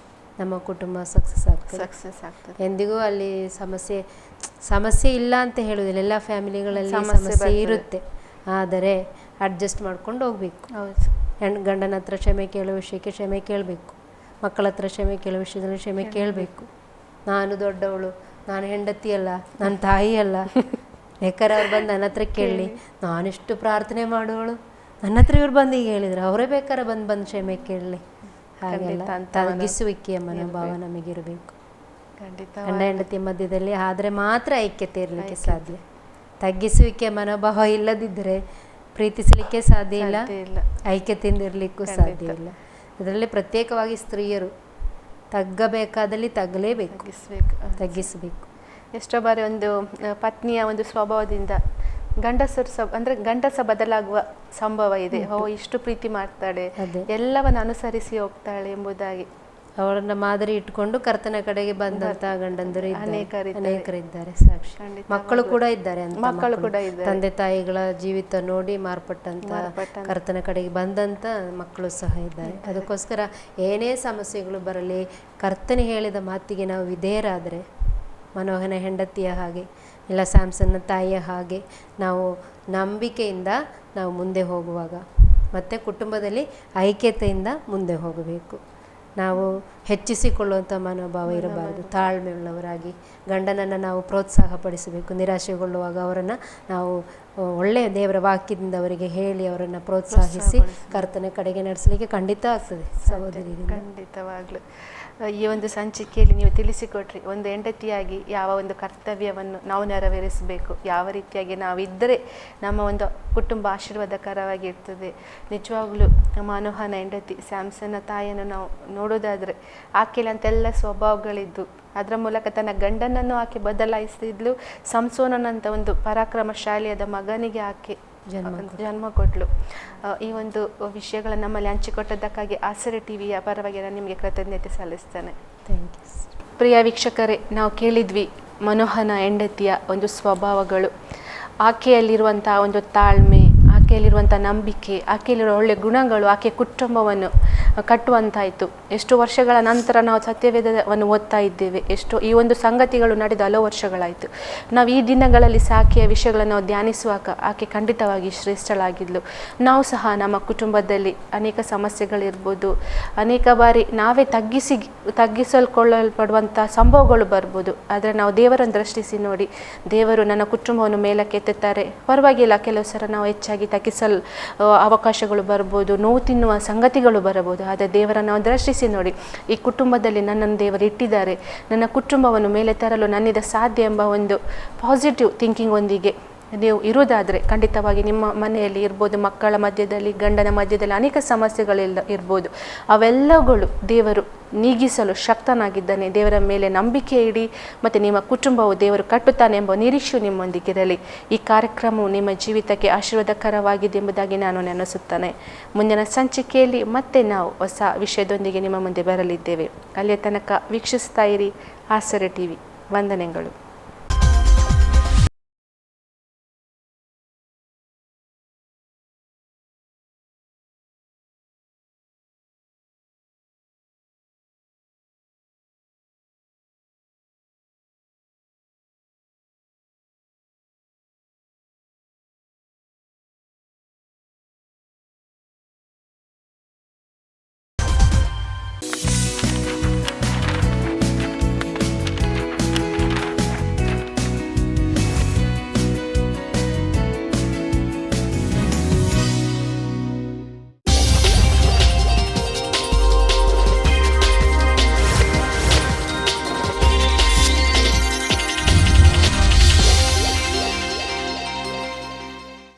ನಮ್ಮ ಕುಟುಂಬ ಸಕ್ಸಸ್ ಆಗ್ತದೆ. ಎಂದಿಗೂ ಅಲ್ಲಿ ಸಮಸ್ಯೆ ಇಲ್ಲ ಅಂತ ಹೇಳುವುದಿಲ್ಲ, ಎಲ್ಲ ಫ್ಯಾಮಿಲಿಗಳಲ್ಲಿ ಸಮಸ್ಯೆ ಇರುತ್ತೆ, ಆದರೆ ಅಡ್ಜಸ್ಟ್ ಮಾಡ್ಕೊಂಡು ಹೋಗ್ಬೇಕು. ಗಂಡನ ಹತ್ರ ಕ್ಷಮೆ ಕೇಳೋ ವಿಷಯಕ್ಕೆ ಕ್ಷಮೆ ಕೇಳಬೇಕು, ಮಕ್ಕಳ ಹತ್ರ ಕ್ಷಮೆ ಕೇಳೋ ವಿಷಯದಲ್ಲಿ ಕ್ಷಮೆ ಕೇಳಬೇಕು. ನಾನು ದೊಡ್ಡವಳು, ನಾನು ಹೆಂಡತಿ ಅಲ್ಲ, ನನ್ನ ತಾಯಿ ಅಲ್ಲ, ಬೇಕಾದ್ರೆ ಅವ್ರು ಬಂದು ನನ್ನ ಹತ್ರ ಕೇಳಲಿ, ನಾನಿಷ್ಟು ಪ್ರಾರ್ಥನೆ ಮಾಡೋಳು, ನನ್ನ ಹತ್ರ ಇವ್ರು ಬಂದು ಈಗ ಹೇಳಿದ್ರು, ಅವರೇ ಬೇಕಾದ್ರೆ ಬಂದು ಕ್ಷಮೆ ಕೇಳಲಿ. ಹಾಗೆಲ್ಲ ತಗ್ಗಿಸುವಿಕೆಯ ಮನೋಭಾವ ನಮಗಿರಬೇಕು. ಗಂಡ ಹೆಂಡತಿ ಮಧ್ಯದಲ್ಲಿ ಆದರೆ ಮಾತ್ರ ಐಕ್ಯತೆ ಇರಲಿಕ್ಕೆ ಸಾಧ್ಯ. ತಗ್ಗಿಸುವಿಕೆಯ ಮನೋಭಾವ ಇಲ್ಲದಿದ್ದರೆ ಪ್ರೀತಿಸಲಿಕ್ಕೆ ಸಾಧ್ಯ ಇಲ್ಲ, ಐಕ್ಯತೆಯಿಂದ ಇರಲಿಕ್ಕೂ ಸಾಧ್ಯ ಇಲ್ಲ. ಅದರಲ್ಲಿ ಪ್ರತ್ಯೇಕವಾಗಿ ಸ್ತ್ರೀಯರು ತಗ್ಗಬೇಕಾದಲ್ಲಿ ತಗ್ಗಲೇಬೇಕು, ತಗ್ಗಿಸಬೇಕು. ಎಷ್ಟೋ ಬಾರಿ ಒಂದು ಪತ್ನಿಯ ಒಂದು ಸ್ವಭಾವದಿಂದ ಗಂಡಸ ಬದಲಾಗುವ ಸಂಭವ ಇದೆ. ಇಷ್ಟು ಪ್ರೀತಿ ಮಾಡ್ತಾಳೆ, ಎಲ್ಲವನ್ನು ಅನುಸರಿಸಿ ಹೋಗ್ತಾಳೆ ಎಂಬುದಾಗಿ ಅವರನ್ನ ಮಾದರಿ ಇಟ್ಕೊಂಡು ಕರ್ತನ ಕಡೆಗೆ ಬಂದಂತ ಗಂಡಂದರು ಅನೇಕರಿದ್ದಾರೆ. ಸಾಕ್ಷಿ ಮಕ್ಕಳು ಕೂಡ ಇದ್ದಾರೆ, ತಂದೆ ತಾಯಿಗಳ ಜೀವಿತ ನೋಡಿ ಮಾರ್ಪಟ್ಟಂತ ಕರ್ತನ ಕಡೆಗೆ ಬಂದಂತ ಮಕ್ಕಳು ಸಹ ಇದ್ದಾರೆ. ಅದಕ್ಕೋಸ್ಕರ ಏನೇ ಸಮಸ್ಯೆಗಳು ಬರಲಿ, ಕರ್ತನ ಹೇಳಿದ ಮಾತಿಗೆ ನಾವು ವಿಧೇಯರಾದರೆ, ಮನೋಹನ ಹೆಂಡತಿಯ ಹಾಗೆ ಇಲ್ಲ ಸ್ಯಾಮ್ಸನ್ನ ತಾಯಿಯ ಹಾಗೆ ನಾವು ನಂಬಿಕೆಯಿಂದ ನಾವು ಮುಂದೆ ಹೋಗುವಾಗ, ಮತ್ತು ಕುಟುಂಬದಲ್ಲಿ ಐಕ್ಯತೆಯಿಂದ ಮುಂದೆ ಹೋಗಬೇಕು. ನಾವು ಹೆಚ್ಚಿಸಿಕೊಳ್ಳುವಂಥ ಮನೋಭಾವ ಇರಬಾರದು. ತಾಳ್ಮೆಯುಳ್ಳವರಾಗಿ ಗಂಡನನ್ನು ನಾವು ಪ್ರೋತ್ಸಾಹಪಡಿಸಬೇಕು. ನಿರಾಶೆಗೊಳ್ಳುವಾಗ ಅವರನ್ನು ನಾವು ಒಳ್ಳೆಯ ದೇವರ ವಾಕ್ಯದಿಂದ ಅವರಿಗೆ ಹೇಳಿ ಅವರನ್ನು ಪ್ರೋತ್ಸಾಹಿಸಿ ಕರ್ತನ ಕಡೆಗೆ ನಡೆಸಲಿಕ್ಕೆ ಖಂಡಿತ ಆಗ್ತದೆ ಸಹೋದರಿ. ಖಂಡಿತವಾಗ್ಲೂ ಈ ಒಂದು ಸಂಚಿಕೆಯಲ್ಲಿ ನೀವು ತಿಳಿಸಿಕೊಟ್ರಿ, ಒಂದು ಹೆಂಡತಿಯಾಗಿ ಯಾವ ಒಂದು ಕರ್ತವ್ಯವನ್ನು ನಾವು ನೆರವೇರಿಸಬೇಕು, ಯಾವ ರೀತಿಯಾಗಿ ನಾವಿದ್ದರೆ ನಮ್ಮ ಒಂದು ಕುಟುಂಬ ಆಶೀರ್ವಾದಕರವಾಗಿರ್ತದೆ. ನಿಜವಾಗ್ಲೂ ಮನೋಹನ ಹೆಂಡತಿ ಸ್ಯಾಮ್ಸನ್ನ ತಾಯಿಯನ್ನು ನಾವು ನೋಡೋದಾದರೆ ಆಕೆಯಲ್ಲಿ ಅಂತೆಲ್ಲ ಸ್ವಭಾವಗಳಿದ್ದು ಅದರ ಮೂಲಕ ತನ್ನ ಗಂಡನನ್ನು ಆಕೆ ಬದಲಾಯಿಸಿದ್ಲು. ಸಂಸೋನನಂತ ಒಂದು ಪರಾಕ್ರಮಶಾಲಿಯಾದ ಮಗನಿಗೆ ಆಕೆ ಜನ್ಮ ಕೊಟ್ಲು. ಈ ಒಂದು ವಿಷಯಗಳ ನಮ್ಮಲ್ಲಿ ಹಂಚಿಕೊಟ್ಟದ್ದಕ್ಕಾಗಿ ಆಸರೆ ಟಿವಿಯ ಪರವಾಗಿ ನಾನು ನಿಮಗೆ ಕೃತಜ್ಞತೆ ಸಲ್ಲಿಸ್ತೇನೆ. Thank you. ಪ್ರಿಯ ವೀಕ್ಷಕರೇ, ನಾವು ಕೇಳಿದ್ವಿ ಮನೋಹನ ಹೆಂಡತಿಯ ಒಂದು ಸ್ವಭಾವಗಳು, ಆಕೆಯಲ್ಲಿರುವಂಥ ಒಂದು ತಾಳ್ಮೆ, ಆಕೆಯಲ್ಲಿರುವಂಥ ನಂಬಿಕೆ, ಆಕೆಯಲ್ಲಿರುವ ಒಳ್ಳೆಯ ಗುಣಗಳು ಆಕೆ ಕುಟುಂಬವನ್ನು ಕಟ್ಟುವಂತಾಯಿತು. ಎಷ್ಟು ವರ್ಷಗಳ ನಂತರ ನಾವು ಸತ್ಯವೇದವನ್ನು ಓದ್ತಾ ಇದ್ದೇವೆ. ಈ ಒಂದು ಸಂಗತಿಗಳು ನಡೆದ ಹಲವು ವರ್ಷಗಳಾಯಿತು. ನಾವು ಈ ದಿನಗಳಲ್ಲಿ ಆಕೆಯ ವಿಷಯಗಳನ್ನು ನಾವು ಧ್ಯಾನಿಸುವಾಗ ಆಕೆ ಖಂಡಿತವಾಗಿ ಶ್ರೇಷ್ಠಳಾಗಿದ್ಲು. ನಾವು ಸಹ ನಮ್ಮ ಕುಟುಂಬದಲ್ಲಿ ಅನೇಕ ಸಮಸ್ಯೆಗಳಿರ್ಬೋದು, ಅನೇಕ ಬಾರಿ ನಾವೇ ತಗ್ಗಿಸಲ್ಕೊಳ್ಳಲ್ಪಡುವಂಥ ಸಂಭವಗಳು ಬರ್ಬೋದು. ಆದರೆ ನಾವು ದೇವರನ್ನು ದೃಷ್ಟಿಸಿ ನೋಡಿ, ದೇವರು ನನ್ನ ಕುಟುಂಬವನ್ನು ಮೇಲಕ್ಕೆ ಎತ್ತುತ್ತಾರೆ. ಪರವಾಗಿಲ್ಲ, ಕೆಲವು ಸಲ ನಾವು ಹೆಚ್ಚಾಗಿ ತಗ್ಗಿಸಲು ಅವಕಾಶಗಳು ಬರ್ಬೋದು, ನೋವು ತಿನ್ನುವ ಸಂಗತಿಗಳು ಬರಬಹುದು. ಆದರೆ ದೇವರನ್ನು ನಾವು ದೃಷ್ಟಿಸಿ ನೋಡಿ, ಈ ಕುಟುಂಬದಲ್ಲಿ ನನ್ನನ್ನು ದೇವರು ಇಟ್ಟಿದ್ದಾರೆ, ನನ್ನ ಕುಟುಂಬವನ್ನು ಮೇಲೆ ತರಲು ನನ್ನಿಂದ ಸಾಧ್ಯ ಎಂಬ ಒಂದು ಪಾಸಿಟಿವ್ ಥಿಂಕಿಂಗ್ ಒಂದಿಗೆ ನೀವು ಇರುವುದಾದರೆ ಖಂಡಿತವಾಗಿ ನಿಮ್ಮ ಮನೆಯಲ್ಲಿ ಇರ್ಬೋದು, ಮಕ್ಕಳ ಮಧ್ಯದಲ್ಲಿ, ಗಂಡನ ಮಧ್ಯದಲ್ಲಿ ಅನೇಕ ಸಮಸ್ಯೆಗಳೆಲ್ಲ ಇರ್ಬೋದು. ಅವೆಲ್ಲಗಳು ದೇವರು ನೀಗಿಸಲು ಶಕ್ತನಾಗಿದ್ದಾನೆ. ದೇವರ ಮೇಲೆ ನಂಬಿಕೆ ಇಡಿ ಮತ್ತು ನಿಮ್ಮ ಕುಟುಂಬವು ದೇವರು ಕಟ್ಟುತ್ತಾನೆ ಎಂಬ ನಿರೀಕ್ಷೆ ನಿಮ್ಮೊಂದಿಗಿರಲಿ. ಈ ಕಾರ್ಯಕ್ರಮವು ನಿಮ್ಮ ಜೀವಿತಕ್ಕೆ ಆಶೀರ್ವಾದಕರವಾಗಿದೆ ಎಂಬುದಾಗಿ ನಾನು ನೆನೆಸುತ್ತೇನೆ. ಮುಂದಿನ ಸಂಚಿಕೆಯಲ್ಲಿ ಮತ್ತೆ ನಾವು ಹೊಸ ವಿಷಯದೊಂದಿಗೆ ನಿಮ್ಮ ಮುಂದೆ ಬರಲಿದ್ದೇವೆ. ಅಲ್ಲಿಯ ತನಕ ವೀಕ್ಷಿಸ್ತಾ ಇರಿ ಆಸರೆ ಟಿವಿ. ವಂದನೆಗಳು.